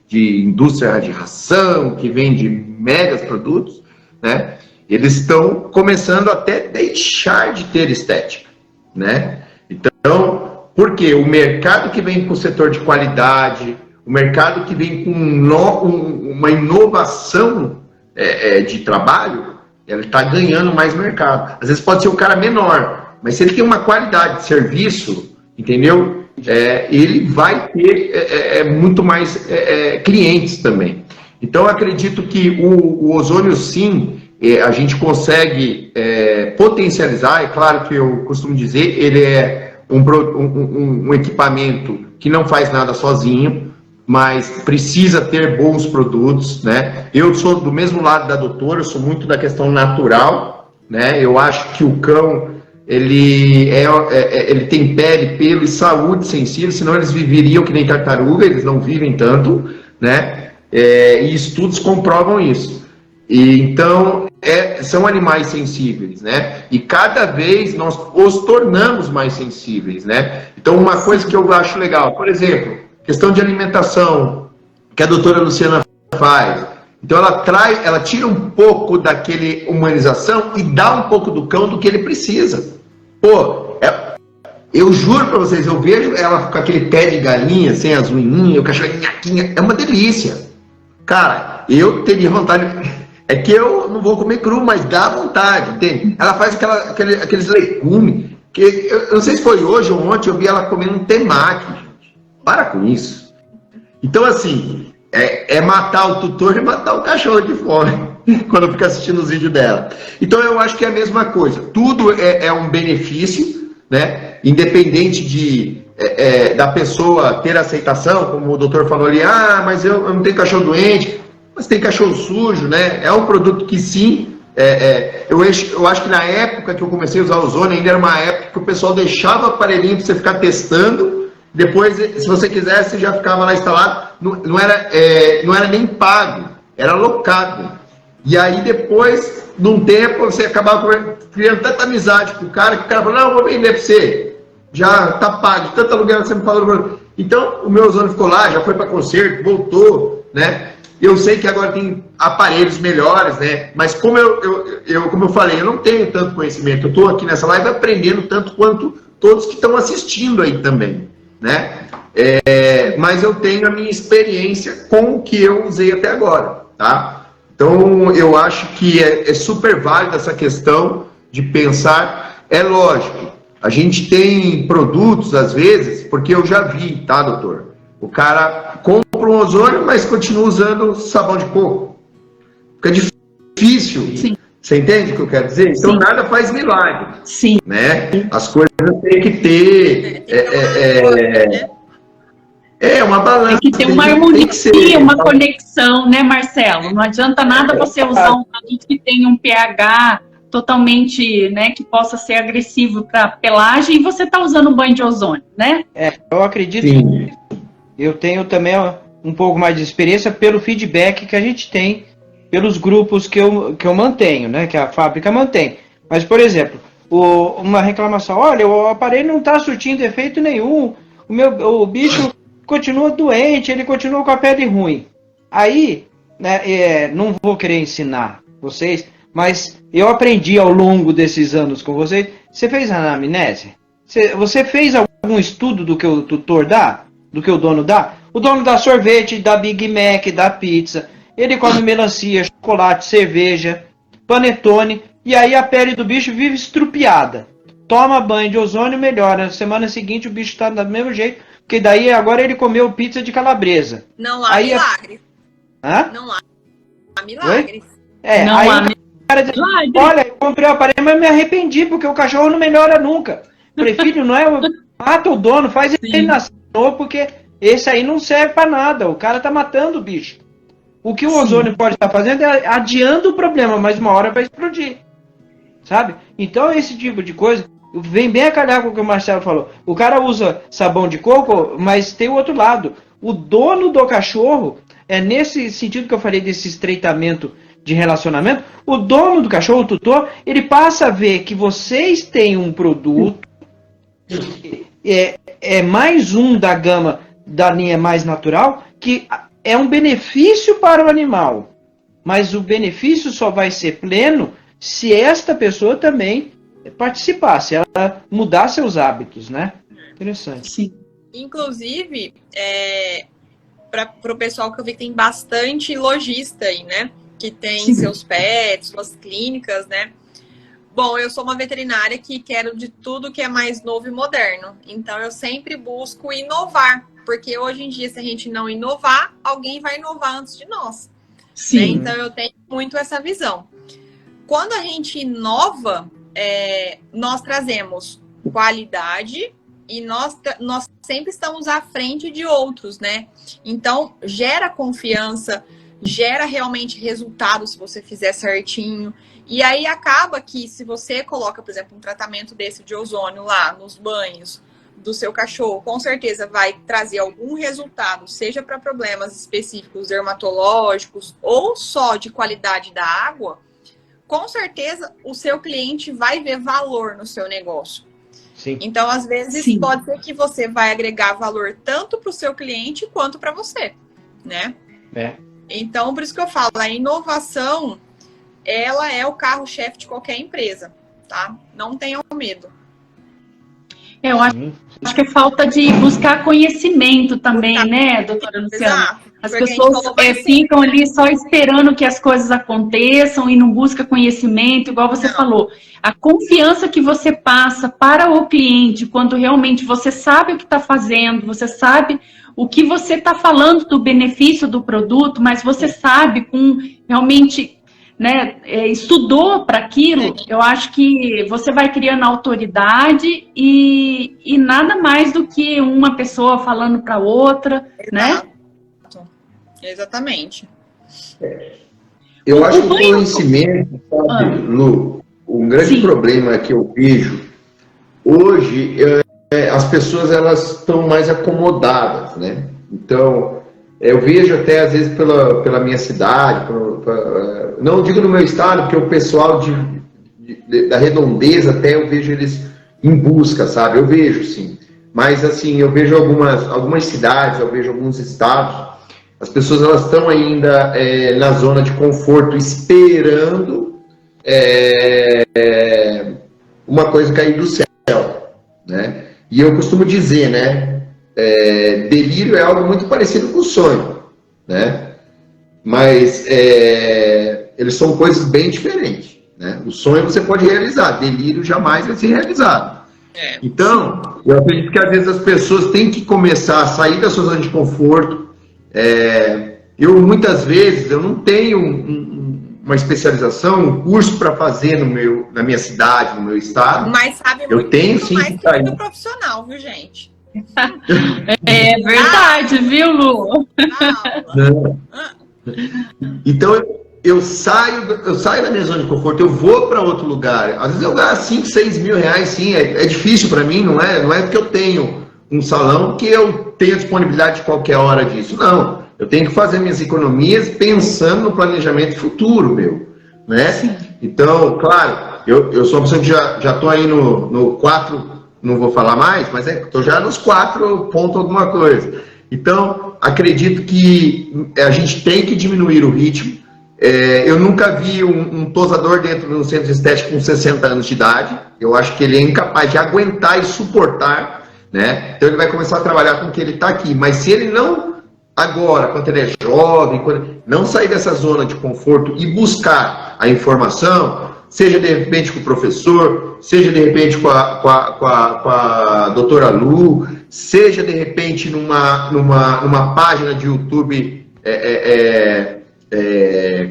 de indústria de ração, que vende megas produtos, né? Eles estão começando até a deixar de ter estética, né? Então, porque o mercado que vem com o setor de qualidade, o mercado que vem com uma inovação de trabalho, ele está ganhando mais mercado. Às vezes pode ser um cara menor, mas se ele tem uma qualidade de serviço, entendeu? Ele vai ter muito mais clientes também. Então, eu acredito que o ozônio, sim, a gente consegue potencializar. É claro que eu costumo dizer, ele é um equipamento que não faz nada sozinho, mas precisa ter bons produtos, né? Eu sou do mesmo lado da doutora, eu sou muito da questão natural, né? Eu acho que o cão, ele tem pele, pelo e saúde sensível, senão eles viveriam que nem tartaruga, eles não vivem tanto, né? E estudos comprovam isso. Então, são animais sensíveis, né? E cada vez nós os tornamos mais sensíveis, né? Então, uma coisa que eu acho legal, por exemplo, questão de alimentação, que a doutora Luciana faz. Então, ela tira um pouco daquele humanização e dá um pouco do cão do que ele precisa. Pô, eu juro pra vocês, eu vejo ela com aquele pé de galinha, sem as unhinhas, o cachorro nhaquinha, é uma delícia. Cara, eu teria vontade... É que eu não vou comer cru, mas dá vontade, entende? Ela faz aqueles legumes, que eu não sei se foi hoje ou ontem, eu vi ela comendo um temaki, gente. Para com isso. Então, assim, matar o tutor e matar o cachorro de fome, quando eu fico assistindo os vídeos dela. Então, eu acho que é a mesma coisa. Tudo é um benefício, né? Independente da pessoa ter aceitação, como o doutor falou ali, mas eu não tenho cachorro doente, mas tem cachorro sujo, né? É um produto que sim, eu acho que na época que eu comecei a usar ozônio, ainda era uma época que o pessoal deixava o aparelhinho para você ficar testando, depois, se você quisesse, já ficava lá instalado, não era nem pago, era alocado. E aí depois, num tempo, você acabava criando tanta amizade com o cara, que o cara falou, não, eu vou vender para você, já tá pago, tanto aluguel que você me falou. Então, o meu ozônio ficou lá, já foi para concerto, voltou, né? Eu sei que agora tem aparelhos melhores, né? Mas como como eu falei, eu não tenho tanto conhecimento. Eu estou aqui nessa live aprendendo tanto quanto todos que estão assistindo aí também, né? Mas eu tenho a minha experiência com o que eu usei até agora, tá? Então, eu acho que é super válida essa questão de pensar. É lógico, a gente tem produtos, às vezes, porque eu já vi, tá, doutor? O cara compra um ozônio, mas continua usando sabão de coco. Fica difícil. Sim. Você entende o que eu quero dizer? Então, Sim. nada faz milagre. Sim. Né? As coisas têm que ter... uma balança. Tem que ter uma harmonia, uma conexão, né, Marcelo? Não adianta nada você usar um produto que tem um pH totalmente, né, que possa ser agressivo para pelagem e você está usando um banho de ozônio, né? Eu acredito. Sim. Eu tenho também um pouco mais de experiência pelo feedback que a gente tem pelos grupos que eu mantenho, né, que a fábrica mantém. Mas, por exemplo, uma reclamação, olha, o aparelho não está surtindo efeito nenhum, o bicho continua doente, ele continua com a pele ruim. Aí, né, não vou querer ensinar vocês, mas eu aprendi ao longo desses anos com vocês. Você fez anamnese? Você fez algum estudo do que o tutor dá? Do que o dono dá? O dono dá sorvete, dá Big Mac, dá pizza. Ele come melancia, chocolate, cerveja, panetone. E aí a pele do bicho vive estrupiada. Toma banho de ozônio, melhora. Na semana seguinte o bicho está do mesmo jeito. Porque daí agora ele comeu pizza de calabresa. Não há milagre. Não há milagre. Não aí há cara diz, olha, eu comprei o aparelho, mas me arrependi, porque o cachorro não melhora nunca. Prefiro, mata o dono, faz ele nascer novo, porque esse aí não serve para nada. O cara tá matando o bicho. O que o ozônio pode estar fazendo é adiando o problema, mas uma hora vai explodir. Sabe? Então esse tipo de coisa vem bem a calhar com o que o Marcelo falou. O cara usa sabão de coco, mas tem o outro lado. O dono do cachorro, nesse sentido que eu falei desse estreitamento de relacionamento, o dono do cachorro, o tutor, ele passa a ver que vocês têm um produto, mais um da gama da linha mais natural, que é um benefício para o animal. Mas o benefício só vai ser pleno se esta pessoa também participar, se ela mudar seus hábitos, né? Interessante. Sim. Inclusive, para o pessoal que eu vi que tem bastante lojista aí, né? Que tem seus pets, suas clínicas, né? Bom, eu sou uma veterinária que quero de tudo que é mais novo e moderno. Então, eu sempre busco inovar. Porque hoje em dia, se a gente não inovar, alguém vai inovar antes de nós. Sim. Né? Então, eu tenho muito essa visão. Quando a gente inova, nós trazemos qualidade e nós sempre estamos à frente de outros, né? Então, gera confiança, gera realmente resultado se você fizer certinho. E aí acaba que se você coloca, por exemplo, um tratamento desse de ozônio lá nos banhos do seu cachorro, com certeza vai trazer algum resultado, seja para problemas específicos dermatológicos ou só de qualidade da água, com certeza o seu cliente vai ver valor no seu negócio. Sim. Então, às vezes, pode ser que você vai agregar valor tanto para o seu cliente quanto para você, né? Então, por isso que eu falo, a inovação, ela é o carro-chefe de qualquer empresa, tá? Não tenham medo. Eu acho que é falta de buscar conhecimento também, né, doutora Luciana? Exato. As pessoas ficam ali só esperando que as coisas aconteçam e não buscam conhecimento, igual você falou. A confiança que você passa para o cliente, quando realmente você sabe o que está fazendo, você sabe o que você está falando do benefício do produto, mas você sabe com realmente, né, estudou para aquilo, eu acho que você vai criando autoridade e nada mais do que uma pessoa falando para outra, né? Exatamente. Eu acho que o conhecimento, sabe, Lu, um grande problema que eu vejo hoje, as pessoas elas estão mais acomodadas, né? Então, eu vejo até às vezes pela minha cidade, não digo no meu estado, porque o pessoal da redondeza até eu vejo eles em busca, sabe? Eu vejo, sim. Mas assim, eu vejo algumas cidades, eu vejo alguns estados as pessoas elas estão ainda na zona de conforto, esperando uma coisa cair do céu, né? E eu costumo dizer, né? Delírio é algo muito parecido com o sonho, né? Mas eles são coisas bem diferentes, né? O sonho você pode realizar, delírio jamais vai ser realizado. Então, eu acredito que às vezes as pessoas têm que começar a sair da sua zona de conforto. Eu muitas vezes eu não tenho uma especialização, um curso para fazer na minha cidade, no meu estado. Mas sabe muito, eu tenho, muito sim, mais que muito profissional, viu, gente? É verdade, viu, Lu? Então eu saio da minha zona de conforto, eu vou para outro lugar. Às vezes eu gasto 5, 6 mil reais, sim, é difícil para mim, não é porque eu tenho um salão que eu tenho disponibilidade de qualquer hora disso, não. Eu tenho que fazer minhas economias pensando no planejamento futuro, né? Sim. Então, claro, eu sou uma pessoa que já estou aí no 4, não vou falar mais, mas estou já nos 4 ponto alguma coisa. Então, acredito que a gente tem que diminuir o ritmo. Eu nunca vi um tosador dentro de um centro estético com 60 anos de idade. Eu acho que ele é incapaz de aguentar e suportar, né? Então ele vai começar a trabalhar com o que ele está aqui. Mas se ele não, agora, quando ele é jovem, não sair dessa zona de conforto e buscar a informação, seja de repente com o professor, seja de repente com a doutora Lu, seja de repente numa página de YouTube,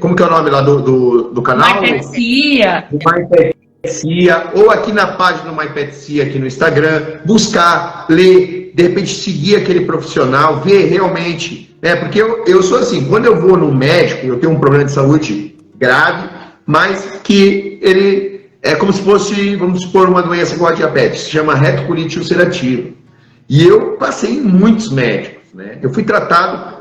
como que é o nome lá do canal? MyPetCia. Ou aqui na página do MyPetCia, aqui no Instagram, buscar, ler, de repente seguir aquele profissional, ver realmente, porque eu sou assim, quando eu vou no médico, eu tenho um problema de saúde grave, mas que ele é como se fosse, vamos supor, uma doença igual a diabetes, se chama retocolite ulcerativa. E eu passei em muitos médicos, né? Eu fui tratado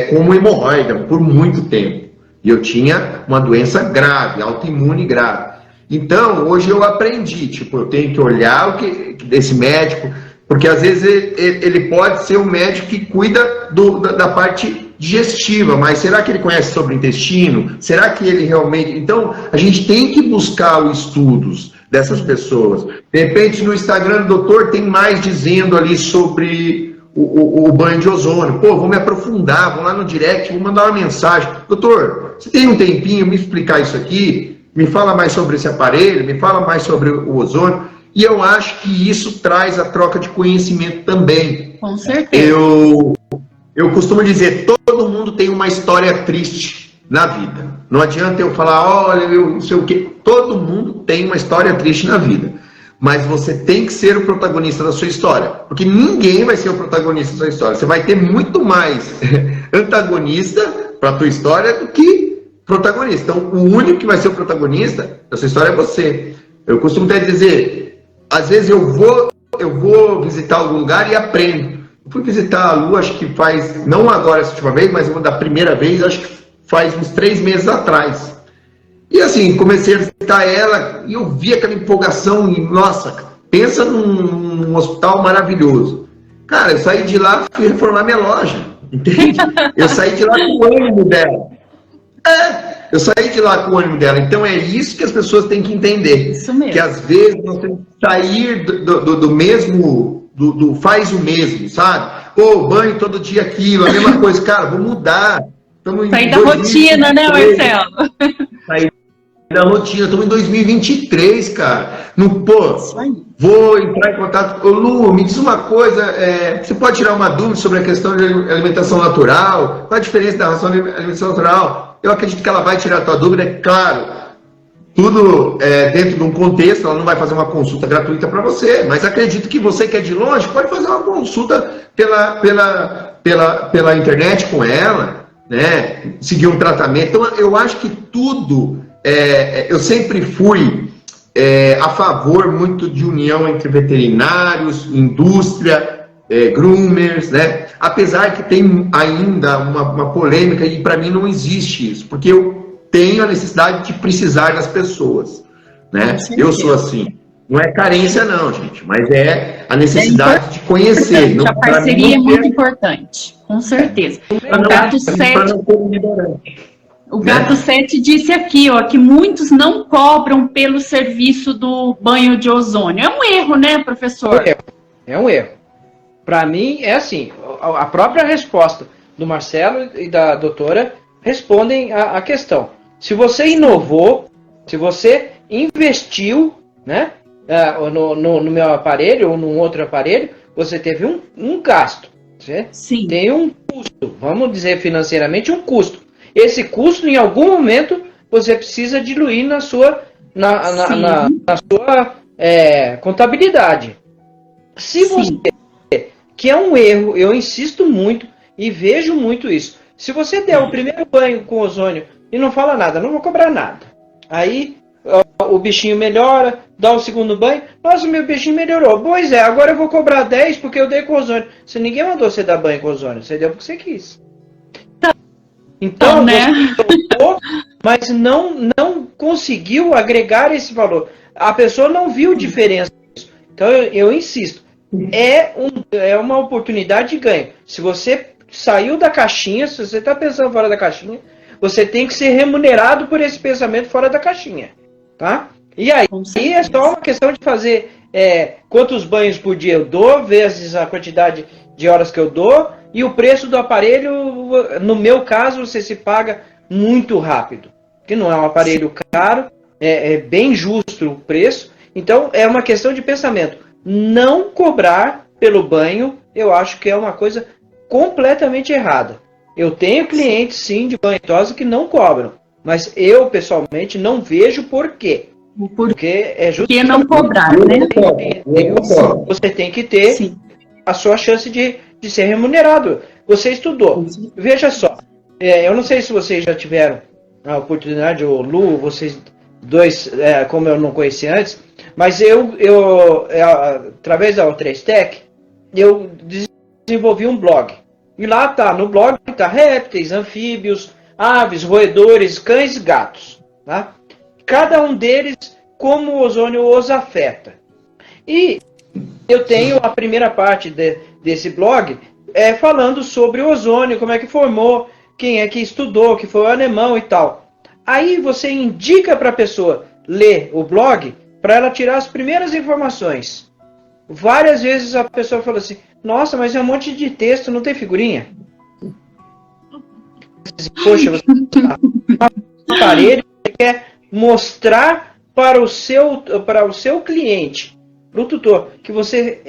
como hemorroida por muito tempo. E eu tinha uma doença grave, autoimune grave. Então, hoje eu aprendi, eu tenho que olhar o que desse médico, porque às vezes ele pode ser um médico que cuida da parte digestiva, mas será que ele conhece sobre o intestino? Será que ele realmente... Então, a gente tem que buscar os estudos dessas pessoas. De repente, no Instagram do doutor tem mais dizendo ali sobre o banho de ozônio. Pô, vou me aprofundar, vou lá no direct, vou mandar uma mensagem. Doutor, você tem um tempinho me explicar isso aqui? Me fala mais sobre esse aparelho, me fala mais sobre o ozônio. E eu acho que isso traz a troca de conhecimento também. Com certeza. Eu costumo dizer, todo mundo tem uma história triste na vida. Não adianta eu falar, olha, eu não sei o quê. Todo mundo tem uma história triste na vida. Mas você tem que ser o protagonista da sua história. Porque ninguém vai ser o protagonista da sua história. Você vai ter muito mais antagonista para a tua história do que protagonista. Então, o único que vai ser o protagonista da sua história é você. Eu costumo até dizer, às vezes eu vou visitar algum lugar e aprendo. Eu fui visitar a Lu, acho que faz, não agora essa última vez, mas da primeira vez, acho que faz uns 3 meses atrás. E assim, comecei a visitar ela e eu vi aquela empolgação e, nossa, pensa num hospital maravilhoso. Cara, eu saí de lá e fui reformar minha loja, entende? Eu saí de lá com o ânimo dela. Eu saí de lá com o ânimo dela. Então é isso que as pessoas têm que entender. Isso mesmo. Que às vezes você sair do mesmo... faz o mesmo, sabe? Pô, banho todo dia aquilo, a mesma coisa. Cara, vou mudar. Sair da rotina, né, Marcelo? Sair da rotina. Estamos em 2023, cara. Pô, vou entrar em contato. Ô, Lu, me diz uma coisa. Você pode tirar uma dúvida sobre a questão de alimentação natural? Qual a diferença da ração de alimentação natural? Eu acredito que ela vai tirar a tua dúvida, é claro. Tudo dentro de um contexto, ela não vai fazer uma consulta gratuita para você, mas acredito que você que é de longe pode fazer uma consulta pela internet com ela, né? Seguir um tratamento. Então, eu acho que tudo, eu sempre fui a favor muito de união entre veterinários, indústria, groomers, né? Apesar que tem ainda uma polêmica e para mim não existe isso, porque eu tenho a necessidade de precisar das pessoas, né? Eu sou assim. Não é carência, não, gente, mas é a necessidade de conhecer. A parceria é muito importante, com certeza. O Gato 7 disse aqui, ó, que muitos não cobram pelo serviço do banho de ozônio. É um erro, né, professor? É um erro. Para mim, é assim, a própria resposta do Marcelo e da doutora respondem a questão. Se você inovou, se você investiu, né, no meu aparelho ou num outro aparelho, você teve um gasto. Você Sim. Tem um custo, vamos dizer financeiramente um custo. Esse custo, em algum momento, você precisa diluir na sua contabilidade. Se você, que é um erro, eu insisto muito e vejo muito isso. Se você der o primeiro banho com ozônio e não fala nada, não vou cobrar nada. Aí o bichinho melhora, dá o segundo banho, nossa, meu bichinho melhorou. Pois é, agora eu vou cobrar 10 porque eu dei com ozônio. Se ninguém mandou você dar banho com ozônio, você deu porque você quis. Então, né? Você colocou, mas não conseguiu agregar esse valor. A pessoa não viu diferença nisso. Então, eu insisto. É uma oportunidade de ganho. Se você saiu da caixinha, se você está pensando fora da caixinha, você tem que ser remunerado por esse pensamento fora da caixinha. Tá? E aí é só uma questão de fazer quantos banhos por dia eu dou, vezes a quantidade de horas que eu dou, e o preço do aparelho, no meu caso, você se paga muito rápido. Que não é um aparelho caro, é bem justo o preço. Então, é uma questão de pensamento. Não cobrar pelo banho, eu acho que é uma coisa completamente errada. Eu tenho clientes, sim, de banho e tosa que não cobram. Mas eu, pessoalmente, não vejo por quê. Porque é justo. Por que não cobrar, né? Você tem que ter a sua chance de ser remunerado. Você estudou. Veja só. Eu não sei se vocês já tiveram a oportunidade, o Lu, vocês dois, como eu não conhecia antes, mas eu através da O3Tech, eu desenvolvi um blog. E lá no blog tá répteis, anfíbios, aves, roedores, cães e gatos. Tá? Cada um deles, como o ozônio os afeta. E eu tenho a primeira parte desse blog falando sobre o ozônio, como é que formou, quem é que estudou, que foi o alemão e tal. Aí você indica para a pessoa ler o blog para ela tirar as primeiras informações. Várias vezes a pessoa fala assim, nossa, mas é um monte de texto, não tem figurinha? Poxa, você um aparelho que quer mostrar para o seu cliente, para o tutor, que você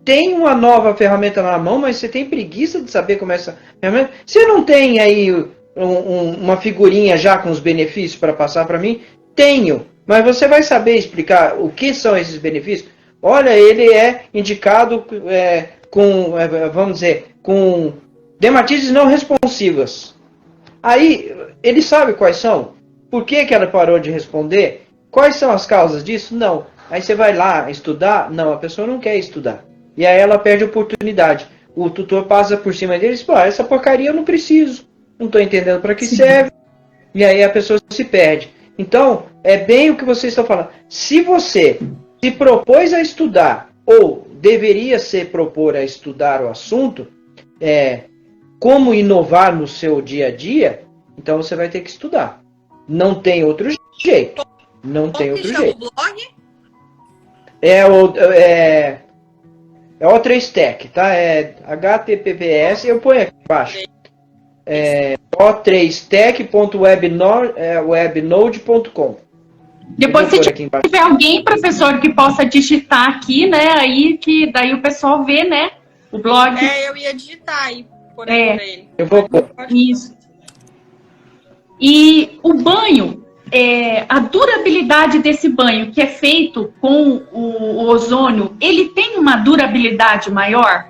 tem uma nova ferramenta na mão, mas você tem preguiça de saber como é essa ferramenta. Você não tem aí uma figurinha já com os benefícios para passar para mim? Tenho, mas você vai saber explicar o que são esses benefícios? Olha, ele é indicado vamos dizer, com dermatites não responsivas. Aí, ele sabe quais são? Por que ela parou de responder? Quais são as causas disso? Não. Aí você vai lá estudar? Não, a pessoa não quer estudar. E aí ela perde a oportunidade. O tutor passa por cima dele e diz, pô, essa porcaria eu não preciso. Não estou entendendo para que serve. E aí a pessoa se perde. Então, é bem o que vocês estão falando. Se você se propôs a estudar, ou deveria se propor a estudar o assunto, como inovar no seu dia a dia, então você vai ter que estudar. Não tem outro jeito. Não tem outro jeito. O blog? É o O3Tech, tá? É HTTPS, eu ponho aqui embaixo. o3tech.webnode.com. Depois, se tiver alguém, professor, que possa digitar aqui, né? Aí que daí o pessoal vê, né? O blog. Eu ia digitar aí por ele. Eu vou pôr. Isso. E o banho, a durabilidade desse banho que é feito com o ozônio, ele tem uma durabilidade maior?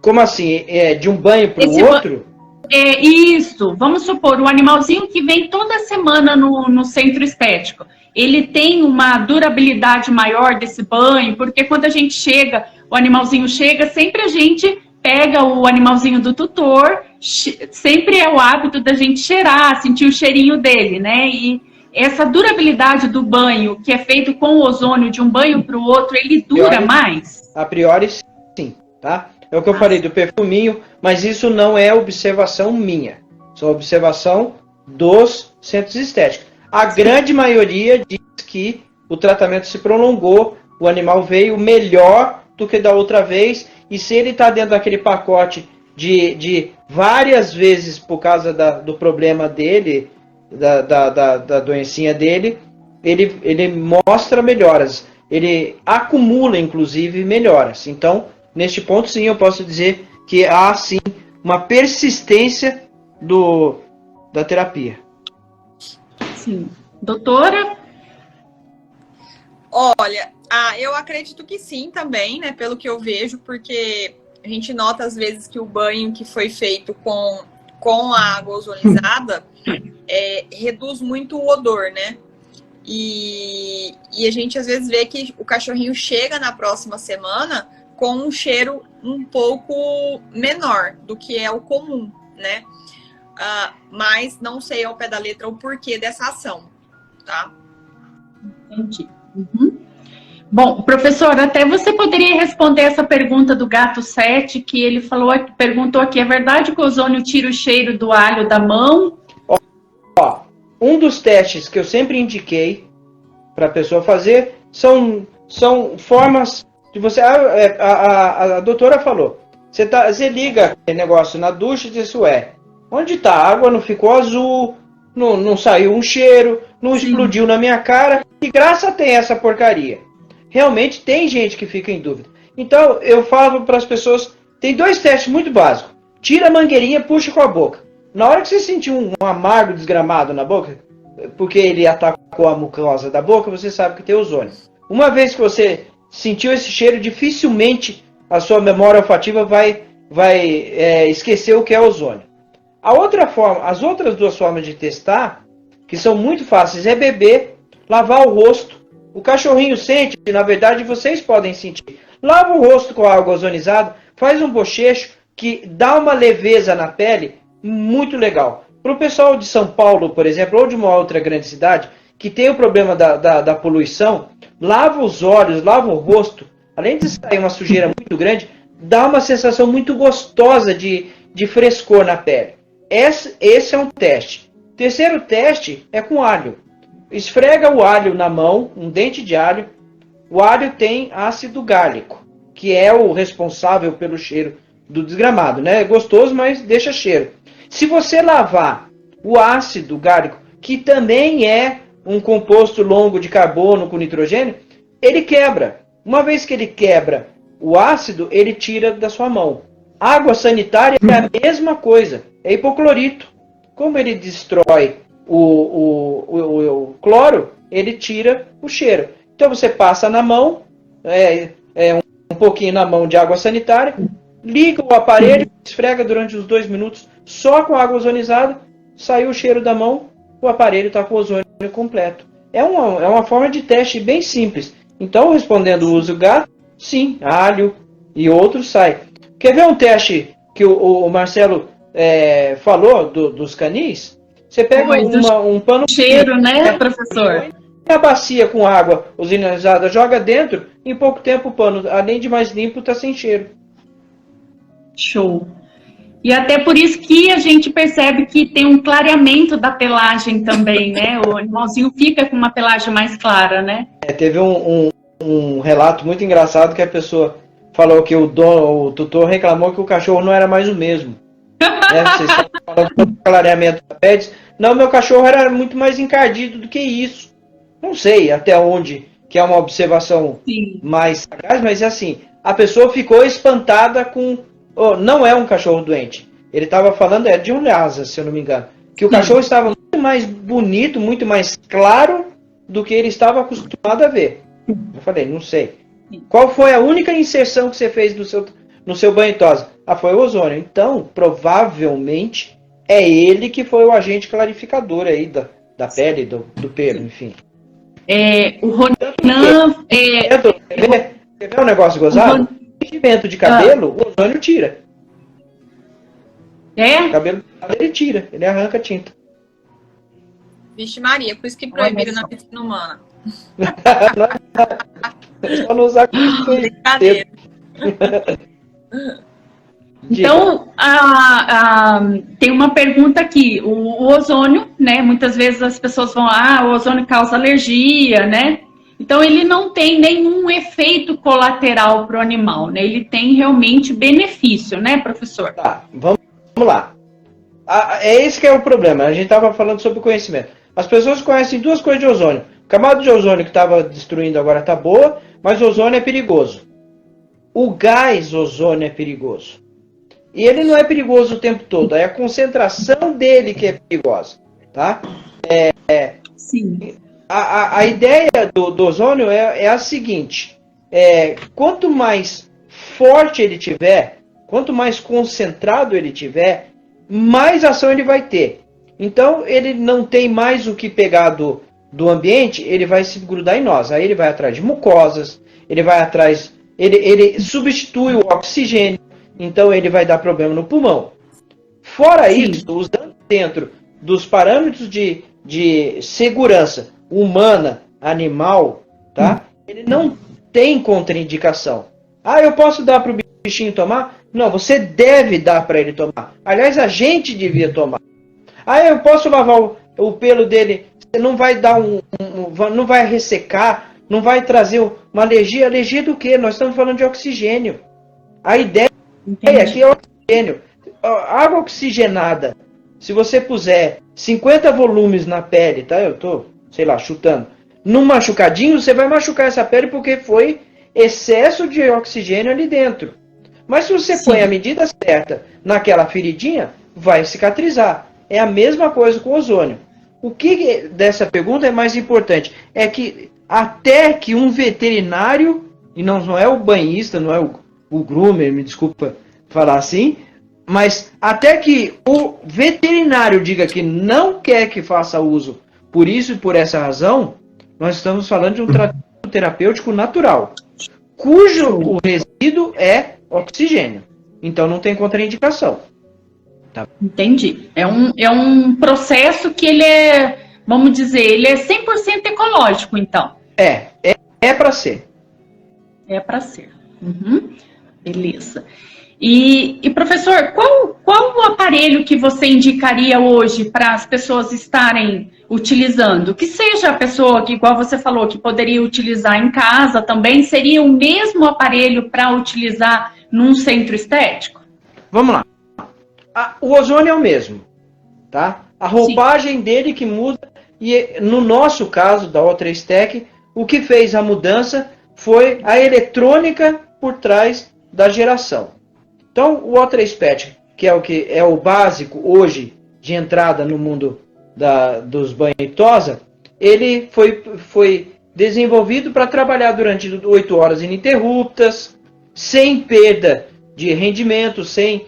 Como assim? De um banho para o outro? Isso. Vamos supor, o animalzinho que vem toda semana no centro estético, ele tem uma durabilidade maior desse banho, porque quando a gente chega, o animalzinho chega, sempre a gente pega o animalzinho do tutor, sempre é o hábito da gente cheirar, sentir o cheirinho dele, né? essa durabilidade do banho, que é feito com ozônio de um banho para o outro, ele dura mais? A priori, sim, tá? É o que eu falei do perfuminho, mas isso não é observação minha. Isso é observação dos centros estéticos. A grande maioria diz que o tratamento se prolongou, o animal veio melhor do que da outra vez, e se ele está dentro daquele pacote de várias vezes por causa do problema dele, da doencinha dele, ele mostra melhoras. Ele acumula, inclusive, melhoras. Então, neste ponto, sim, eu posso dizer que há, sim, uma persistência da terapia. Sim. Doutora? Olha, eu acredito que sim também, né? Pelo que eu vejo, porque a gente nota às vezes que o banho que foi feito com a água ozonizada reduz muito o odor, né? E a gente às vezes vê que o cachorrinho chega na próxima semana com um cheiro um pouco menor do que é o comum, né? Mas não sei ao pé da letra o porquê dessa ação, tá? Entendi. Uhum. Bom, professor, até você poderia responder essa pergunta do Gato 7, que ele perguntou aqui, é verdade que o ozônio tira o cheiro do alho da mão? Um dos testes que eu sempre indiquei para a pessoa fazer são formas de você... A doutora falou, você liga aquele negócio na ducha e diz, onde está? A água não ficou azul, não saiu um cheiro, não explodiu na minha cara, que graça tem essa porcaria? Realmente tem gente que fica em dúvida. Então eu falo para as pessoas, tem 2 testes muito básicos. Tira a mangueirinha e puxa com a boca. Na hora que você sentir um amargo desgramado na boca, porque ele atacou a mucosa da boca, você sabe que tem ozônio. Uma vez que você sentiu esse cheiro, dificilmente a sua memória olfativa vai esquecer o que é ozônio. As outras 2 formas de testar, que são muito fáceis, é beber, lavar o rosto. O cachorrinho sente, na verdade vocês podem sentir. Lava o rosto com água ozonizada, faz um bochecho que dá uma leveza na pele muito legal. Para o pessoal de São Paulo, por exemplo, ou de uma outra grande cidade, que tem o problema da poluição, lava os olhos, lava o rosto, além de sair uma sujeira muito grande, dá uma sensação muito gostosa de frescor na pele. Esse é um teste. O terceiro teste é com alho. Esfrega o alho na mão, um dente de alho. O alho tem ácido gálico, que é o responsável pelo cheiro do desgramado, né? É gostoso, mas deixa cheiro. Se você lavar o ácido gálico, que também é um composto longo de carbono com nitrogênio, ele quebra. Uma vez que ele quebra o ácido, ele tira da sua mão. Água sanitária é a mesma coisa, é hipoclorito. Como ele destrói o cloro, ele tira o cheiro. Então você passa na mão, um pouquinho na mão de água sanitária, liga o aparelho, esfrega durante uns 2 minutos só com água ozonizada, saiu o cheiro da mão, o aparelho está com o ozônio completo. É uma forma de teste bem simples. Então, respondendo o uso gato, sim, alho e outros sai. Quer ver um teste que o Marcelo falou dos canis? Você pega um pano... Cheiro, né, professor? A bacia com água ozonizada, joga dentro, em pouco tempo o pano, além de mais limpo, está sem cheiro. Show. E até por isso que a gente percebe que tem um clareamento da pelagem também, né? O animalzinho fica com uma pelagem mais clara, né? Teve um relato muito engraçado que a pessoa falou que o tutor reclamou que o cachorro não era mais o mesmo. Vocês estão falando do clareamento da pele. Não, meu cachorro era muito mais encardido do que isso. Não sei até onde, que é uma observação mais sagaz, mas é assim, a pessoa ficou espantada com... não é um cachorro doente. Ele estava falando, de um Lhasa, se eu não me engano. Que o cachorro estava muito mais bonito, muito mais claro do que ele estava acostumado a ver. Eu falei, não sei. Qual foi a única inserção que você fez no seu banho tosa? Foi o ozônio. Então, provavelmente, é ele que foi o agente clarificador aí da pele, do pelo, enfim. O Ronan... Quer ver um negócio gozado? Pigmento de cabelo, o ozônio tira. O cabelo ele tira, ele arranca a tinta. Vixe Maria, por isso que proibiram na piscina humana. Só não usar Brincadeira. Então, tem uma pergunta aqui. O ozônio, né? Muitas vezes as pessoas vão, o ozônio causa alergia, né? Então, ele não tem nenhum efeito colateral para o animal, né? Ele tem realmente benefício, né, professor? Tá, vamos lá. É esse que é o problema. A gente estava falando sobre o conhecimento. As pessoas conhecem duas coisas de ozônio. A camada de ozônio que estava destruindo agora está boa, mas o ozônio é perigoso. O gás ozônio é perigoso. E ele não é perigoso o tempo todo. É a concentração dele que é perigosa. Tá? Sim. A ideia do ozônio é a seguinte. Quanto mais forte ele tiver, quanto mais concentrado ele tiver, mais ação ele vai ter. Então, ele não tem mais o que pegar do ambiente, ele vai se grudar em nós. Aí ele vai atrás de mucosas, ele vai atrás... Ele substitui o oxigênio, então ele vai dar problema no pulmão. Fora isso, usando dentro dos parâmetros de segurança humana, animal, tá? Ele não tem contraindicação. Eu posso dar para o bichinho tomar? Não, você deve dar para ele tomar. Aliás, a gente devia tomar. Eu posso lavar o pelo dele, não vai dar não vai ressecar, não vai trazer uma alergia. Alergia do quê? Nós estamos falando de oxigênio. A ideia aqui é oxigênio. Água oxigenada, se você puser 50 volumes na pele, tá? Eu tô, sei lá, chutando. Num machucadinho, você vai machucar essa pele porque foi excesso de oxigênio ali dentro. Mas se você põe a medida certa naquela feridinha, vai cicatrizar. É a mesma coisa com o ozônio. O que dessa pergunta é mais importante? É que até que um veterinário, e não é o banhista, não é o groomer, me desculpa falar assim, mas até que o veterinário diga que não quer que faça uso por isso e por essa razão, nós estamos falando de um tratamento terapêutico natural, cujo o resíduo é oxigênio. Então não tem contraindicação. Tá. Entendi. É um processo que ele vamos dizer, ele é 100% ecológico, então. É para ser. É para ser. Uhum. Beleza. E professor, qual o aparelho que você indicaria hoje para as pessoas estarem utilizando? Que seja a pessoa que, igual você falou, que poderia utilizar em casa também, seria o mesmo aparelho para utilizar num centro estético? Vamos lá. O ozônio é o mesmo, tá? A roupagem dele que muda, e no nosso caso, da O3Tec, o que fez a mudança foi a eletrônica por trás da geração. Então, o O3Pet, que é o básico hoje de entrada no mundo dos banhos e tosa, ele foi desenvolvido para trabalhar durante 8 horas ininterruptas, sem perda de rendimento, sem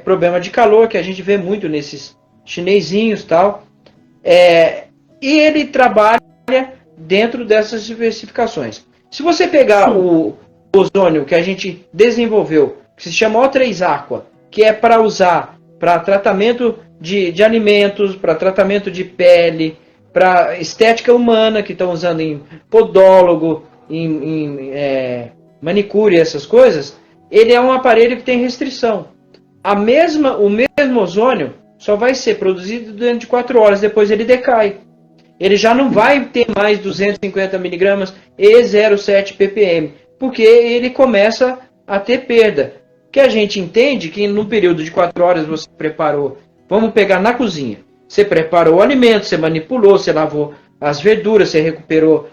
problema de calor, que a gente vê muito nesses chinesinhos e tal. E ele trabalha dentro dessas especificações. Se você pegar o ozônio que a gente desenvolveu, que se chama O3 Aqua, que é para usar para tratamento de alimentos, para tratamento de pele, para estética humana, que estão usando em podólogo, em manicure, essas coisas, ele é um aparelho que tem restrição. O mesmo ozônio só vai ser produzido durante 4 horas, depois ele decai. Ele já não vai ter mais 250 miligramas e 0,7 ppm, porque ele começa a ter perda. Que a gente entende que no período de 4 horas você preparou, vamos pegar na cozinha, você preparou o alimento, você manipulou, você lavou as verduras, você recuperou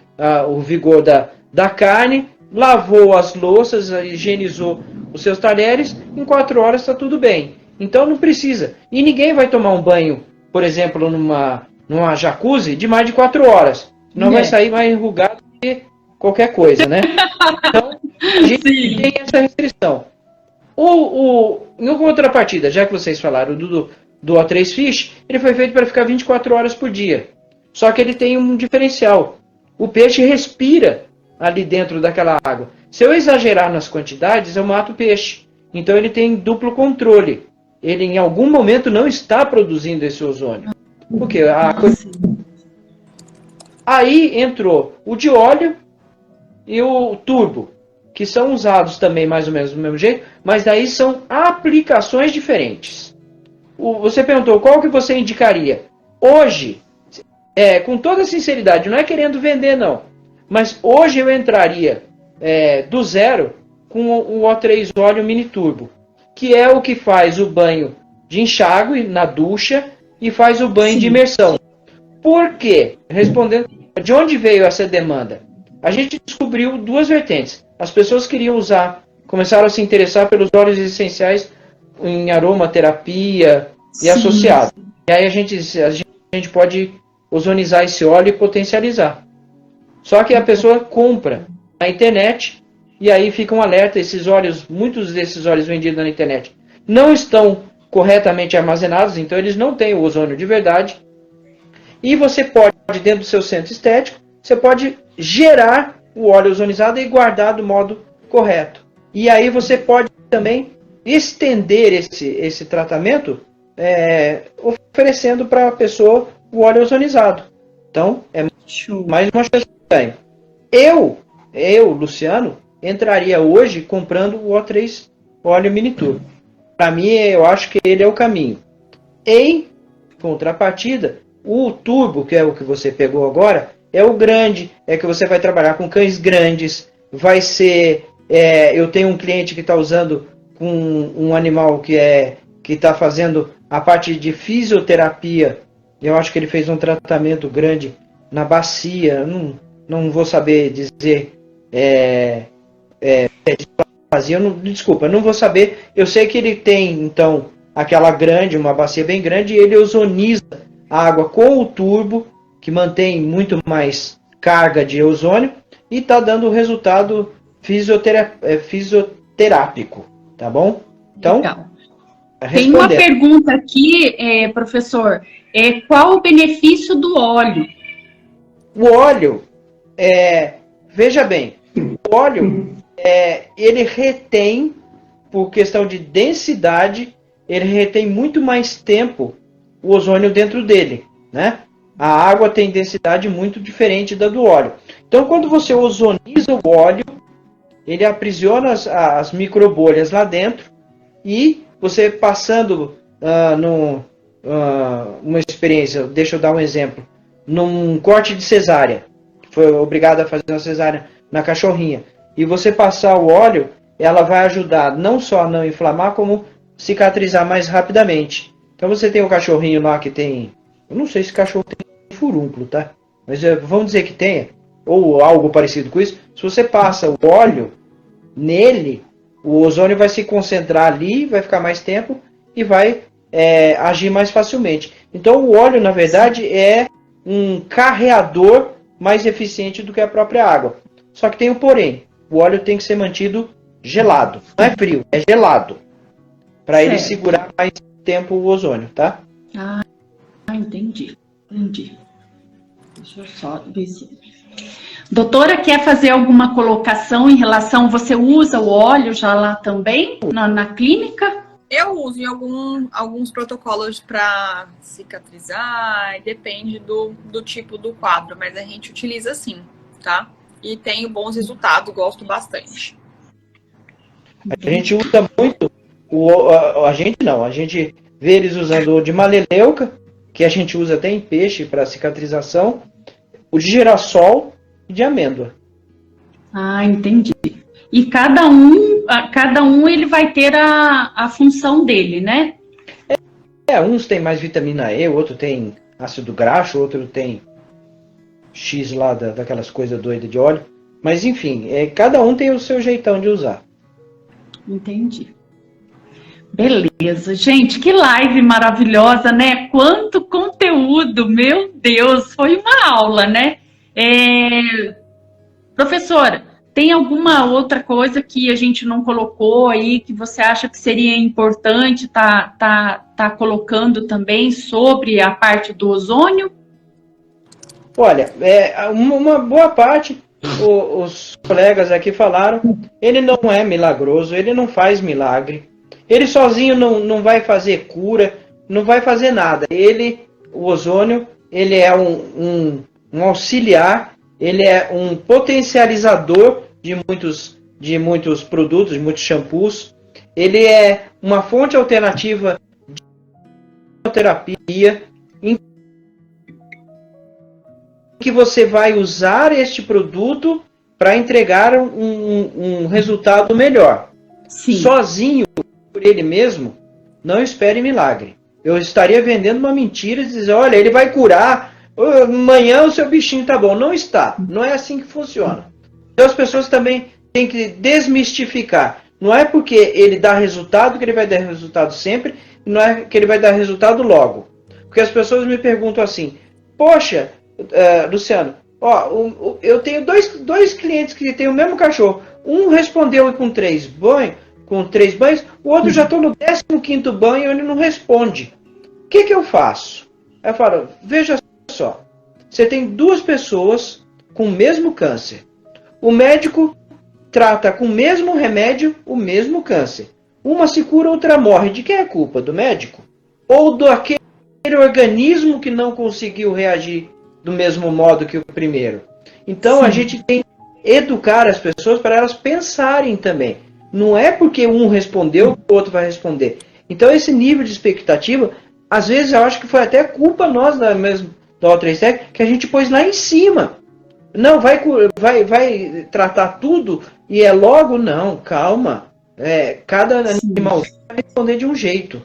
o vigor da carne, lavou as louças, higienizou os seus talheres, em 4 horas está tudo bem. Então não precisa. E ninguém vai tomar um banho, por exemplo, numa jacuzzi de mais de 4 horas. Não vai sair mais enrugado que qualquer coisa, né? Então, a gente tem essa restrição. Em contrapartida, já que vocês falaram do O3 Fish, ele foi feito para ficar 24 horas por dia. Só que ele tem um diferencial. O peixe respira ali dentro daquela água. Se eu exagerar nas quantidades, eu mato o peixe. Então ele tem duplo controle. Ele em algum momento não está produzindo esse ozônio. Porque aí entrou o de óleo e o turbo, que são usados também mais ou menos do mesmo jeito, mas daí são aplicações diferentes. Você perguntou qual que você indicaria. Hoje, com toda sinceridade, não é querendo vender não, mas hoje eu entraria do zero com o O3 óleo mini turbo, que é o que faz o banho de enxágue na ducha e faz o banho de imersão. Por quê? Respondendo, de onde veio essa demanda? A gente descobriu duas vertentes. As pessoas queriam começaram a se interessar pelos óleos essenciais em aromaterapia e associados. E aí a gente pode ozonizar esse óleo e potencializar. Só que a pessoa compra na internet e aí fica um alerta, muitos desses óleos vendidos na internet não estão corretamente armazenados, então eles não têm o ozônio de verdade. E você pode, dentro do seu centro estético, você pode gerar o óleo ozonizado e guardar do modo correto. E aí você pode também estender esse tratamento oferecendo para a pessoa o óleo ozonizado. Então, é mais uma chance de ganho. Eu, Luciano, entraria hoje comprando o O3 óleo mini turbo. Para mim, eu acho que ele é o caminho. Em contrapartida, o turbo, que é o que você pegou agora, é o grande, é que você vai trabalhar com cães grandes, vai ser... eu tenho um cliente que está usando com um animal que está fazendo a parte de fisioterapia. Eu acho que ele fez um tratamento grande na bacia, não vou saber dizer desculpa, não vou saber. Eu sei que ele tem, então, aquela grande, uma bacia bem grande, e ele ozoniza a água com o turbo, que mantém muito mais carga de ozônio, e está dando o resultado fisioterápico, tá bom? Então, legal. Tem uma pergunta aqui, professor, qual o benefício do óleo? O óleo, veja bem, o óleo, ele retém, por questão de densidade, ele retém muito mais tempo o ozônio dentro dele, né? A água tem densidade muito diferente da do óleo. Então, quando você ozoniza o óleo, ele aprisiona as microbolhas lá dentro e você passando uma experiência, deixa eu dar um exemplo, num corte de cesárea, que foi obrigado a fazer uma cesárea na cachorrinha, e você passar o óleo, ela vai ajudar não só a não inflamar, como cicatrizar mais rapidamente. Então você tem o cachorrinho lá que tem, eu não sei se cachorro tem furúnculo, tá? Mas vamos dizer que tenha, ou algo parecido com isso. Se você passa o óleo nele, o ozônio vai se concentrar ali, vai ficar mais tempo e vai agir mais facilmente. Então o óleo, na verdade, é um carreador mais eficiente do que a própria água. Só que tem um porém, o óleo tem que ser mantido gelado. Não é frio, é gelado. Para ele segurar mais tempo o ozônio, tá? Ah, entendi. Deixa eu só ver se... Doutora, quer fazer alguma colocação em relação... Você usa o óleo já lá também, na clínica? Eu uso em alguns protocolos para cicatrizar, depende do tipo do quadro, mas a gente utiliza sim, tá? E tenho bons resultados, gosto bastante. A gente usa muito, a gente vê eles usando o de maleleuca, que a gente usa até em peixe para cicatrização, o de girassol e de amêndoa. Ah, entendi. E cada um ele vai ter a função dele, né? Uns tem mais vitamina E, outro tem ácido graxo, outro tem X lá daquelas coisas doidas de óleo. Mas enfim, cada um tem o seu jeitão de usar. Entendi. Beleza, gente, que live maravilhosa, né? Quanto conteúdo, meu Deus, foi uma aula, né? Professora, tem alguma outra coisa que a gente não colocou aí, que você acha que seria importante tá colocando também sobre a parte do ozônio? Olha, uma boa parte, os colegas aqui falaram, ele não é milagroso, ele não faz milagre. Ele sozinho não vai fazer cura, não vai fazer nada. Ele o ozônio, ele é um auxiliar, ele é um potencializador de muitos produtos, de muitos shampoos. Ele é uma fonte alternativa de terapia em que você vai usar este produto para entregar um resultado melhor. Sim. Sozinho, por ele mesmo, não espere milagre. Eu estaria vendendo uma mentira e dizer, olha, ele vai curar, amanhã o seu bichinho tá bom. Não está. Não é assim que funciona. Então as pessoas também têm que desmistificar. Não é porque ele dá resultado que ele vai dar resultado sempre, não é que ele vai dar resultado logo. Porque as pessoas me perguntam assim, poxa, Luciano, eu tenho dois clientes que têm o mesmo cachorro. Um respondeu com 3 banhos, o outro já está no 15º banho e ele não responde. O que eu faço? Eu falo, veja só, você tem 2 pessoas com o mesmo câncer. O médico trata com o mesmo remédio o mesmo câncer. Uma se cura, outra morre. De quem é a culpa? Do médico? Ou do aquele organismo que não conseguiu reagir do mesmo modo que o primeiro? Então, a gente tem que educar as pessoas para elas pensarem também. Não é porque um respondeu que o outro vai responder. Então, esse nível de expectativa, às vezes eu acho que foi até culpa nossa da O3Tec, que a gente pôs lá em cima. Não, vai tratar tudo e é logo? Não, calma. Cada animal vai responder de um jeito.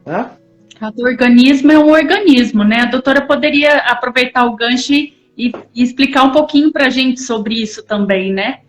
Tá? Cada organismo é um organismo, né? A doutora poderia aproveitar o gancho e explicar um pouquinho para a gente sobre isso também, né?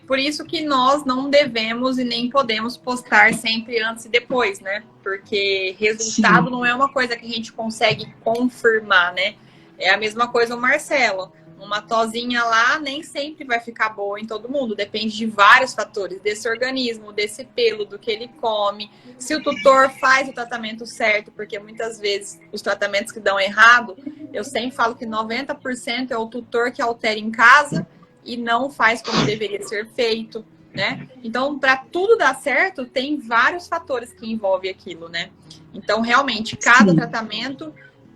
Por isso que nós não devemos e nem podemos postar sempre antes e depois, né? Porque resultado não é uma coisa que a gente consegue confirmar, né? É a mesma coisa o Marcelo. Uma tosinha lá nem sempre vai ficar boa em todo mundo. Depende de vários fatores. Desse organismo, desse pelo, do que ele come. Se o tutor faz o tratamento certo, porque muitas vezes os tratamentos que dão errado, eu sempre falo que 90% é o tutor que altera em casa e não faz como deveria ser feito, né? Então, para tudo dar certo, tem vários fatores que envolvem aquilo, né? Então, realmente, cada tratamento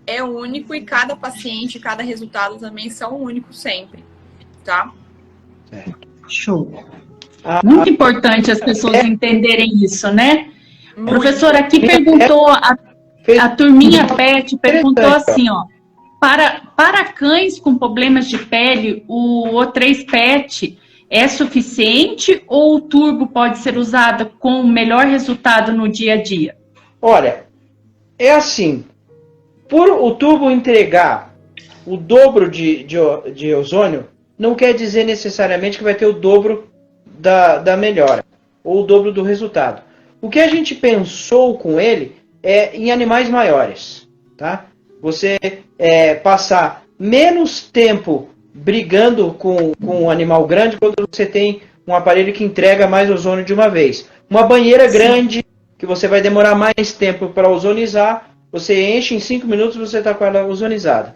é único e cada paciente, cada resultado também são únicos sempre, tá? Show. Muito importante as pessoas entenderem isso, né? Muito. Professora, aqui perguntou, a turminha PET perguntou assim, ó, para cães com problemas de pele, o O3 PET é suficiente ou o turbo pode ser usado com melhor resultado no dia a dia? Olha, é assim, por o turbo entregar o dobro de ozônio, não quer dizer necessariamente que vai ter o dobro da melhora, ou o dobro do resultado. O que a gente pensou com ele é em animais maiores, tá? Você passar menos tempo brigando com um animal grande quando você tem um aparelho que entrega mais ozônio de uma vez. Uma banheira grande, que você vai demorar mais tempo para ozonizar, você enche em 5 minutos e você está com ela ozonizada.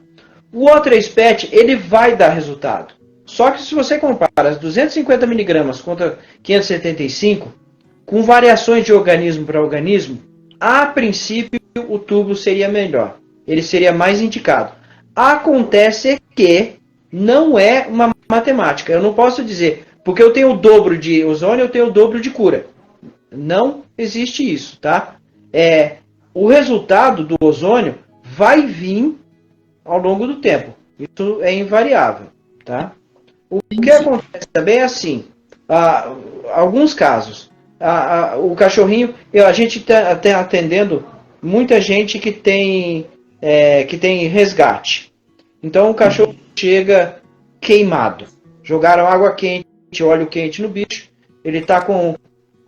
O O3 PET, ele vai dar resultado. Só que se você compara as 250 miligramas contra 575, com variações de organismo para organismo, a princípio o tubo seria melhor. Ele seria mais indicado. Acontece que não é uma matemática. Eu não posso dizer, porque eu tenho o dobro de ozônio, eu tenho o dobro de cura. Não existe isso, tá? O resultado do ozônio vai vir ao longo do tempo. Isso é invariável, tá? O que acontece também é assim, alguns casos, o cachorrinho, a gente está atendendo muita gente que tem resgate. Então o cachorro chega queimado. Jogaram água quente, óleo quente no bicho. Ele está com,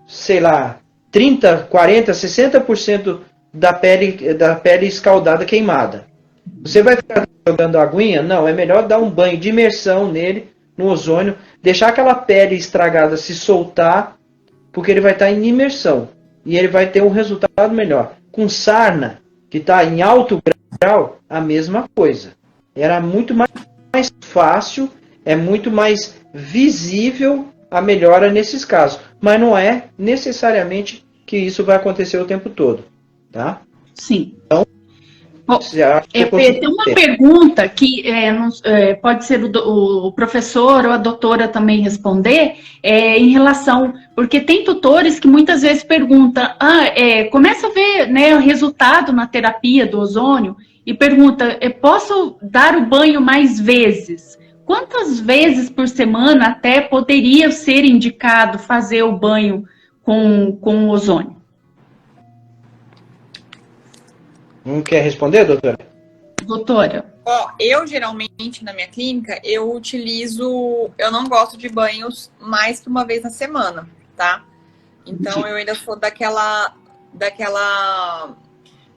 sei lá, 30, 40, 60% da pele escaldada queimada. Você vai ficar jogando aguinha? Não, é melhor dar um banho de imersão nele, no ozônio, deixar aquela pele estragada se soltar, porque ele vai estar em imersão. E ele vai ter um resultado melhor. Com sarna, que está em alto grau, a mesma coisa. Era muito mais fácil, é muito mais visível a melhora nesses casos. Mas não é necessariamente que isso vai acontecer o tempo todo. Tá? Sim. Então, Tem uma pergunta que pode ser o professor ou a doutora também responder, em relação, porque tem tutores que muitas vezes perguntam, começa a ver, né, o resultado na terapia do ozônio e pergunta, posso dar o banho mais vezes? Quantas vezes por semana até poderia ser indicado fazer o banho com ozônio? Não quer responder, doutora? Doutora. Eu geralmente na minha clínica, eu não gosto de banhos mais que uma vez na semana, tá? Então eu ainda sou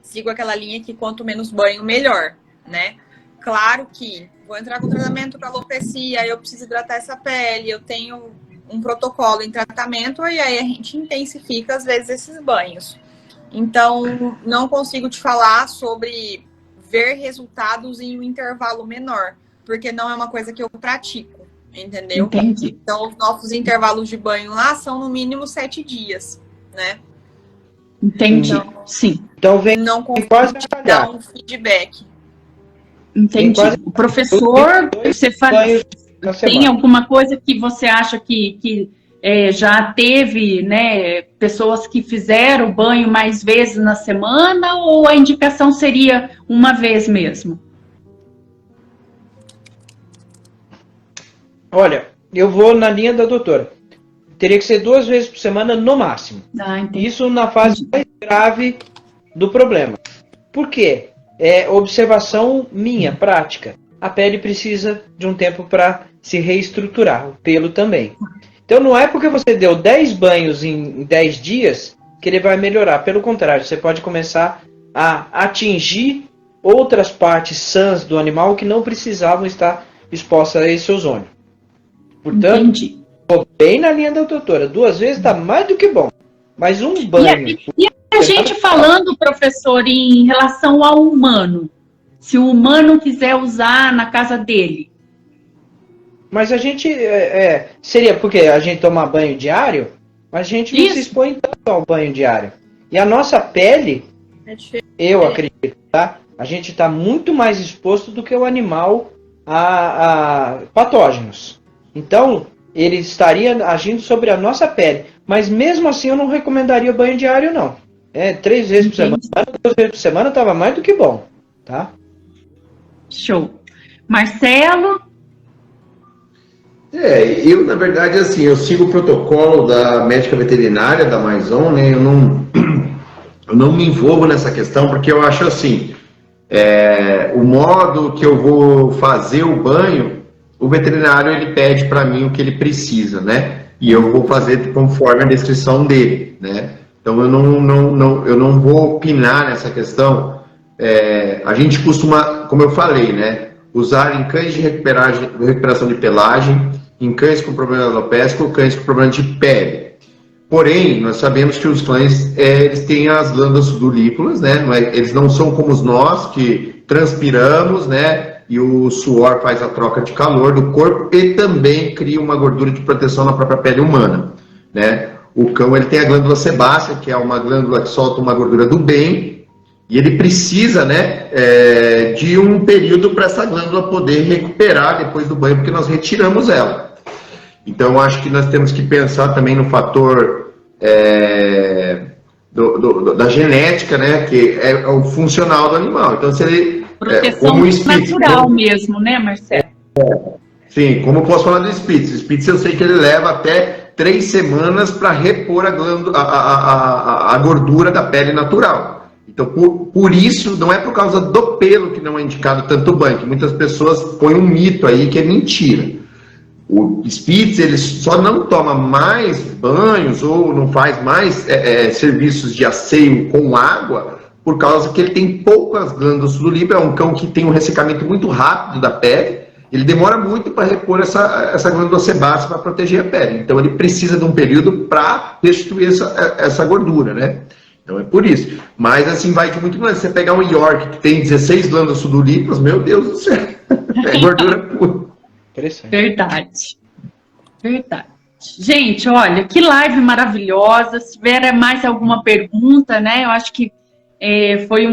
sigo aquela linha que quanto menos banho, melhor, né? Claro que vou entrar com tratamento para alopecia, eu preciso hidratar essa pele, eu tenho um protocolo em tratamento e aí a gente intensifica às vezes esses banhos. Então, não consigo te falar sobre ver resultados em um intervalo menor, porque não é uma coisa que eu pratico, entendeu? Entendi. Então, os nossos intervalos de banho lá são no mínimo 7 dias, né? Entendi, então, sim. Então, não consigo te dar um feedback. Entendi. O professor, você tem alguma coisa que você acha que já teve, né, pessoas que fizeram banho mais vezes na semana, ou a indicação seria uma vez mesmo? Olha, eu vou na linha da doutora. Teria que ser 2 vezes por semana no máximo. Isso na fase mais grave do problema. Por quê? É observação minha, prática. A pele precisa de um tempo para se reestruturar, o pelo também. Então não é porque você deu 10 banhos em 10 dias que ele vai melhorar. Pelo contrário, você pode começar a atingir outras partes sãs do animal que não precisavam estar expostas a esse ozônio. Portanto, estou bem na linha da doutora. 2 vezes está mais do que bom. Mas um banho... E a gente falando, professor, em relação ao humano. Se o humano quiser usar na casa dele. Mas a gente, seria porque a gente toma banho diário, mas a gente não se expõe tanto ao banho diário. E a nossa pele, eu acredito, tá? A gente está muito mais exposto do que o animal a patógenos. Então, ele estaria agindo sobre a nossa pele. Mas mesmo assim eu não recomendaria banho diário, não. 3 vezes por semana, 2 vezes por semana estava mais do que bom, tá? Show. Marcelo? Eu, na verdade, assim, eu sigo o protocolo da médica veterinária, da Maison, né? Eu não me envolvo nessa questão, porque eu acho assim, o modo que eu vou fazer o banho, o veterinário, ele pede para mim o que ele precisa, né? E eu vou fazer conforme a descrição dele, né? Então, eu não vou opinar nessa questão. A gente costuma, como eu falei, né? Usar em cães de recuperação de pelagem, em cães com problema alopécico, cães com problema de pele. Porém, nós sabemos que os cães, eles têm as glândulas sudoríparas, né? Eles não são como nós, que transpiramos, né? E o suor faz a troca de calor do corpo e também cria uma gordura de proteção na própria pele humana, né? O cão, ele tem a glândula sebácea, que é uma glândula que solta uma gordura do bem, e ele precisa, né, de um período para essa glândula poder recuperar depois do banho, porque nós retiramos ela. Então, acho que nós temos que pensar também no fator da genética, né, que é o funcional do animal. Então, se ele... Proteção natural mesmo, né, Marcelo? Sim, como eu posso falar do Spitz? O Spitz eu sei que ele leva até 3 semanas para repor a gordura da pele natural. Então, por isso, não é por causa do pelo que não é indicado tanto banho, que muitas pessoas põem um mito aí que é mentira. O Spitz, ele só não toma mais banhos ou não faz mais serviços de asseio com água por causa que ele tem poucas glândulas sudoríparas, é um cão que tem um ressecamento muito rápido da pele, ele demora muito para repor essa glândula sebácea para proteger a pele. Então, ele precisa de um período para restituir essa gordura, né? Então é por isso. Mas assim, vai de muito mais. Você pegar um York que tem 16 glândulas sudoríparas, meu Deus do céu. É gordura pura. Interessante. Verdade. Gente, olha, que live maravilhosa. Se tiver mais alguma pergunta, né? Eu acho que foi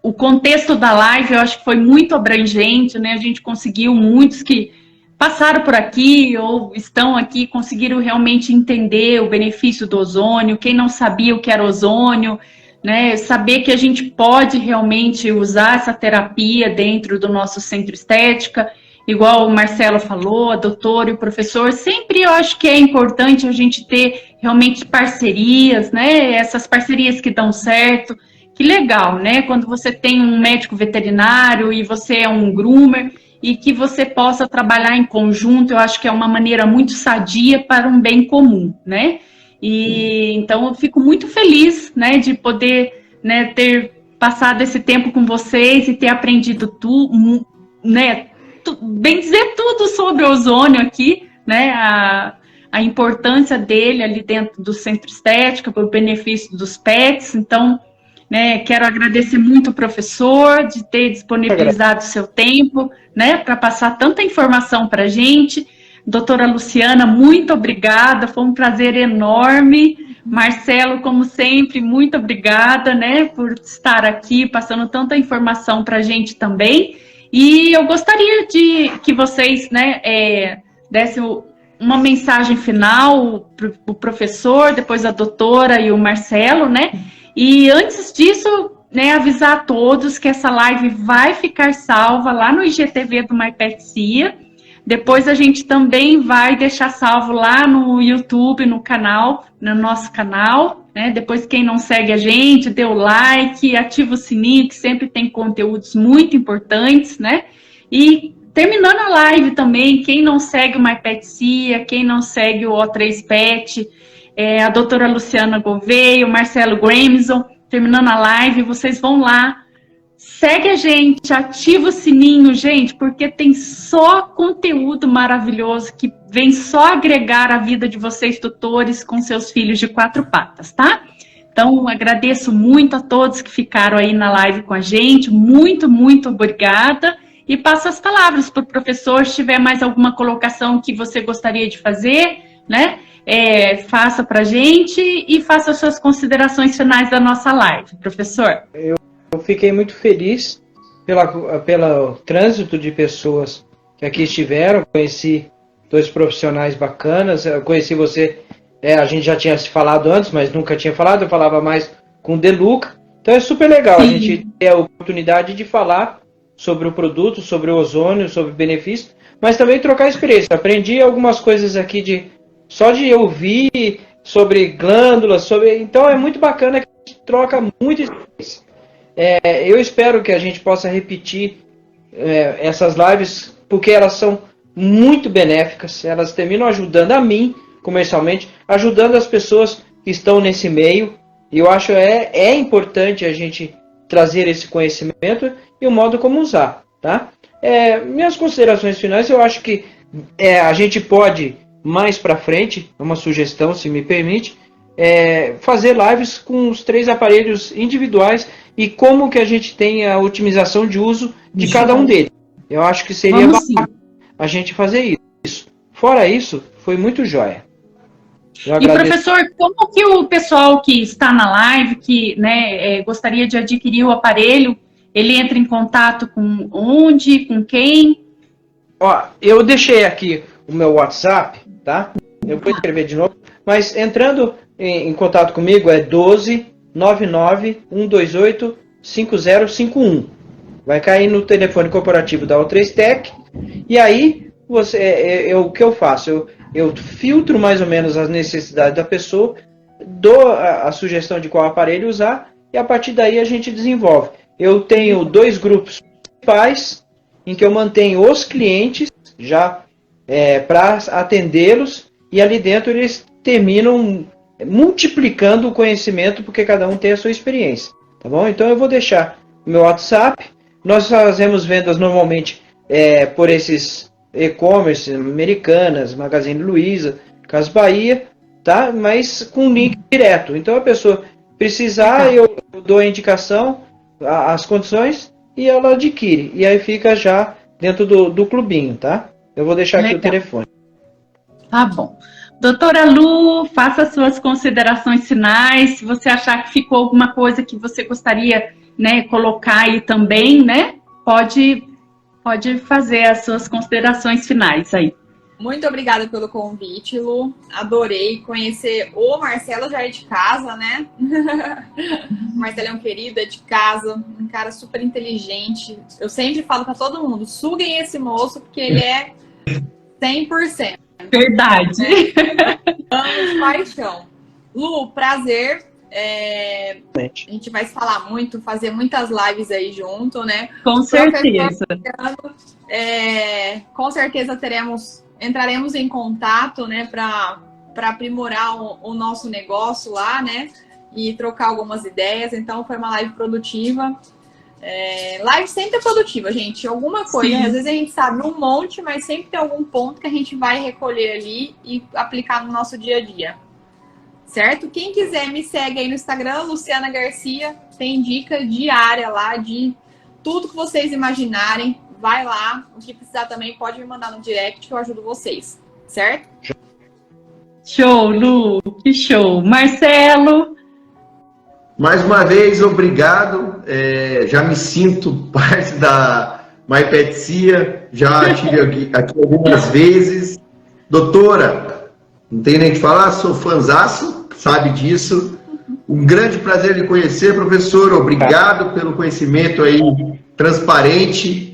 o contexto da live, eu acho que foi muito abrangente, né? A gente conseguiu, muitos que passaram por aqui ou estão aqui, conseguiram realmente entender o benefício do ozônio, quem não sabia o que era ozônio, né? Saber que a gente pode realmente usar essa terapia dentro do nosso centro estética, igual o Marcelo falou, a doutora e o professor, sempre eu acho que é importante a gente ter realmente parcerias, né? Essas parcerias que dão certo. Que legal, né? Quando você tem um médico veterinário e você é um groomer e que você possa trabalhar em conjunto, eu acho que é uma maneira muito sadia para um bem comum, né? E então eu fico muito feliz, né, de poder, né, ter passado esse tempo com vocês e ter aprendido tudo, né, bem dizer tudo sobre o ozônio aqui, né? A importância dele ali dentro do centro estético, para o benefício dos pets. Então, né, quero agradecer muito o professor de ter disponibilizado o seu tempo, né, para passar tanta informação para a gente. Doutora Luciana, muito obrigada, foi um prazer enorme. Marcelo, como sempre, muito obrigada, né, por estar aqui, passando tanta informação para a gente também. E eu gostaria de que vocês, né, dessem uma mensagem final para o professor, depois a doutora e o Marcelo, né? E antes disso, né, avisar a todos que essa live vai ficar salva lá no IGTV do MyPetSia. Depois a gente também vai deixar salvo lá no YouTube, no canal, no nosso canal, né? Depois quem não segue a gente, dê o like, ativa o sininho, que sempre tem conteúdos muito importantes, né? E terminando a live também, quem não segue o MyPetSia, quem não segue o O3Pet, a doutora Luciana Gouveia, o Marcelo Gramison, terminando a live, vocês vão lá, segue a gente, ativa o sininho, gente, porque tem só conteúdo maravilhoso que vem só agregar a vida de vocês, tutores, com seus filhos de 4 patas, tá? Então, agradeço muito a todos que ficaram aí na live com a gente, muito, muito obrigada, e passo as palavras para o professor, se tiver mais alguma colocação que você gostaria de fazer, né? Faça para a gente e faça as suas considerações finais da nossa live, professor. Eu fiquei muito feliz pelo trânsito de pessoas que aqui estiveram. Conheci 2 profissionais bacanas. Eu conheci você, a gente já tinha se falado antes, mas nunca tinha falado. Eu falava mais com o Deluca. Então é super legal. Sim. A gente ter a oportunidade de falar sobre o produto, sobre o ozônio, sobre o benefício, mas também trocar experiência. Aprendi algumas coisas aqui só de ouvir sobre glândulas, então é muito bacana que a gente troca muito experiência. Eu espero que a gente possa repetir essas lives, porque elas são muito benéficas, elas terminam ajudando a mim, comercialmente, ajudando as pessoas que estão nesse meio, e eu acho importante a gente trazer esse conhecimento e o modo como usar, tá? Minhas considerações finais, eu acho que a gente pode, mais para frente, uma sugestão, se me permite, fazer lives com os 3 aparelhos individuais e como que a gente tem a otimização de uso de cada um deles. Eu acho que seria bacana a gente fazer isso. Fora isso, foi muito jóia. E professor, como que o pessoal que está na live, que, né, gostaria de adquirir o aparelho, ele entra em contato com onde, com quem? Ó, eu deixei aqui o meu WhatsApp, tá? Eu vou escrever de novo, mas entrando em contato comigo é 12 99 128 5051. Vai cair no telefone corporativo da O3Tec. E aí, o que eu faço? Eu filtro mais ou menos as necessidades da pessoa, dou a sugestão de qual aparelho usar, e a partir daí a gente desenvolve. Eu tenho 2 grupos principais, em que eu mantenho os clientes já para atendê-los, e ali dentro eles terminam multiplicando o conhecimento, porque cada um tem a sua experiência, tá bom? Então eu vou deixar o meu WhatsApp. Nós fazemos vendas normalmente por esses e-commerce, Americanas, Magazine Luiza, Casas Bahia, tá? Mas com link direto. Então a pessoa precisar, eu dou a indicação, as condições, e ela adquire. E aí fica já dentro do clubinho, tá? Eu vou deixar aqui o telefone. Tá bom. Doutora Lu, faça suas considerações finais. Se você achar que ficou alguma coisa que você gostaria, né, colocar aí também, né, pode fazer as suas considerações finais aí. Muito obrigada pelo convite, Lu. Adorei conhecer o Marcelo, já é de casa, né? O Marcelo é um querido, é de casa, um cara super inteligente. Eu sempre falo para todo mundo, suguem esse moço, porque ele é 100%. Verdade. Né? Amo de paixão. Lu, prazer. A gente vai se falar muito, fazer muitas lives aí junto, né? Com certeza. Com certeza entraremos em contato, né, para aprimorar o nosso negócio lá, né, e trocar algumas ideias. Então, foi uma live produtiva. Live sempre é produtiva, gente. Alguma coisa, às vezes a gente sabe um monte, mas sempre tem algum ponto que a gente vai recolher ali e aplicar no nosso dia a dia. Certo? Quem quiser me segue aí no Instagram, Luciana Garcia. Tem dica diária lá de tudo que vocês imaginarem. Vai lá, o que precisar também pode me mandar no direct que eu ajudo vocês, certo? Show, Lu, que show. Marcelo? Mais uma vez, obrigado. Já me sinto parte da MyPetcia, já estive aqui algumas vezes. Doutora, não tem nem o que falar, sou fãzaço, sabe disso. Um grande prazer lhe conhecer, professor. Obrigado pelo conhecimento aí transparente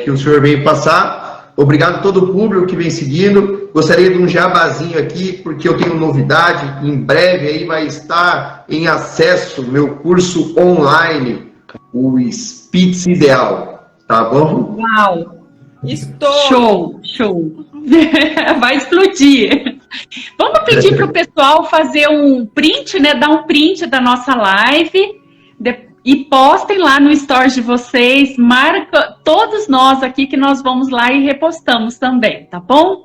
que o senhor veio passar. Obrigado a todo o público que vem seguindo. Gostaria de um jabazinho aqui, porque eu tenho novidade. Em breve aí vai estar em acesso meu curso online, o Spitz Ideal. Tá bom? Uau! Estou! Show! Vai explodir! Vamos pedir para o pessoal fazer um print, né? Dar um print da nossa live. E postem lá no stories de vocês, marca todos nós aqui que nós vamos lá e repostamos também, tá bom?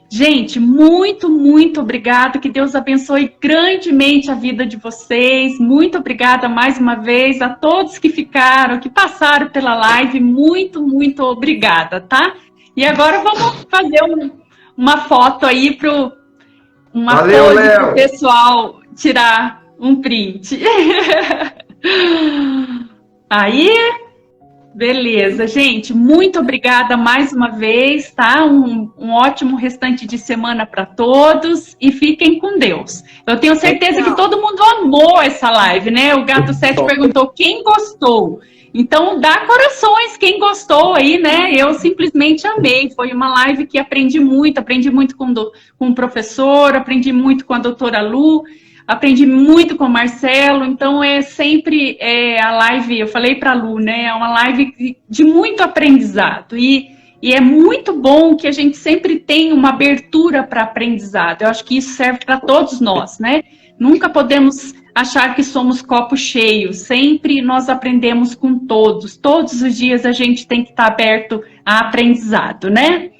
Gente, muito, muito obrigada, que Deus abençoe grandemente a vida de vocês, muito obrigada mais uma vez a todos que ficaram, que passaram pela live, muito, muito obrigada, tá? E agora vamos fazer uma foto aí pro pessoal tirar um print. Aí, beleza, gente, muito obrigada mais uma vez, tá? Um ótimo restante de semana para todos e fiquem com Deus. Eu tenho certeza que todo mundo amou essa live, né? O Gato 7 perguntou quem gostou. Então, dá corações quem gostou aí, né? Eu simplesmente amei. Foi uma live que aprendi muito com o professor, aprendi muito com a doutora Lu. Aprendi muito com o Marcelo, então sempre a live, eu falei para a Lu, né, é uma live de muito aprendizado e é muito bom que a gente sempre tenha uma abertura para aprendizado. Eu acho que isso serve para todos nós, né? Nunca podemos achar que somos copo cheio, sempre nós aprendemos com todos os dias a gente tem que estar aberto a aprendizado, né?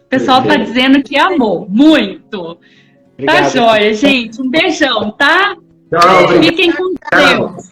O pessoal está dizendo que amou, muito. Obrigado. Tá joia, gente. Um beijão, tá? Tchau, fiquem com Deus.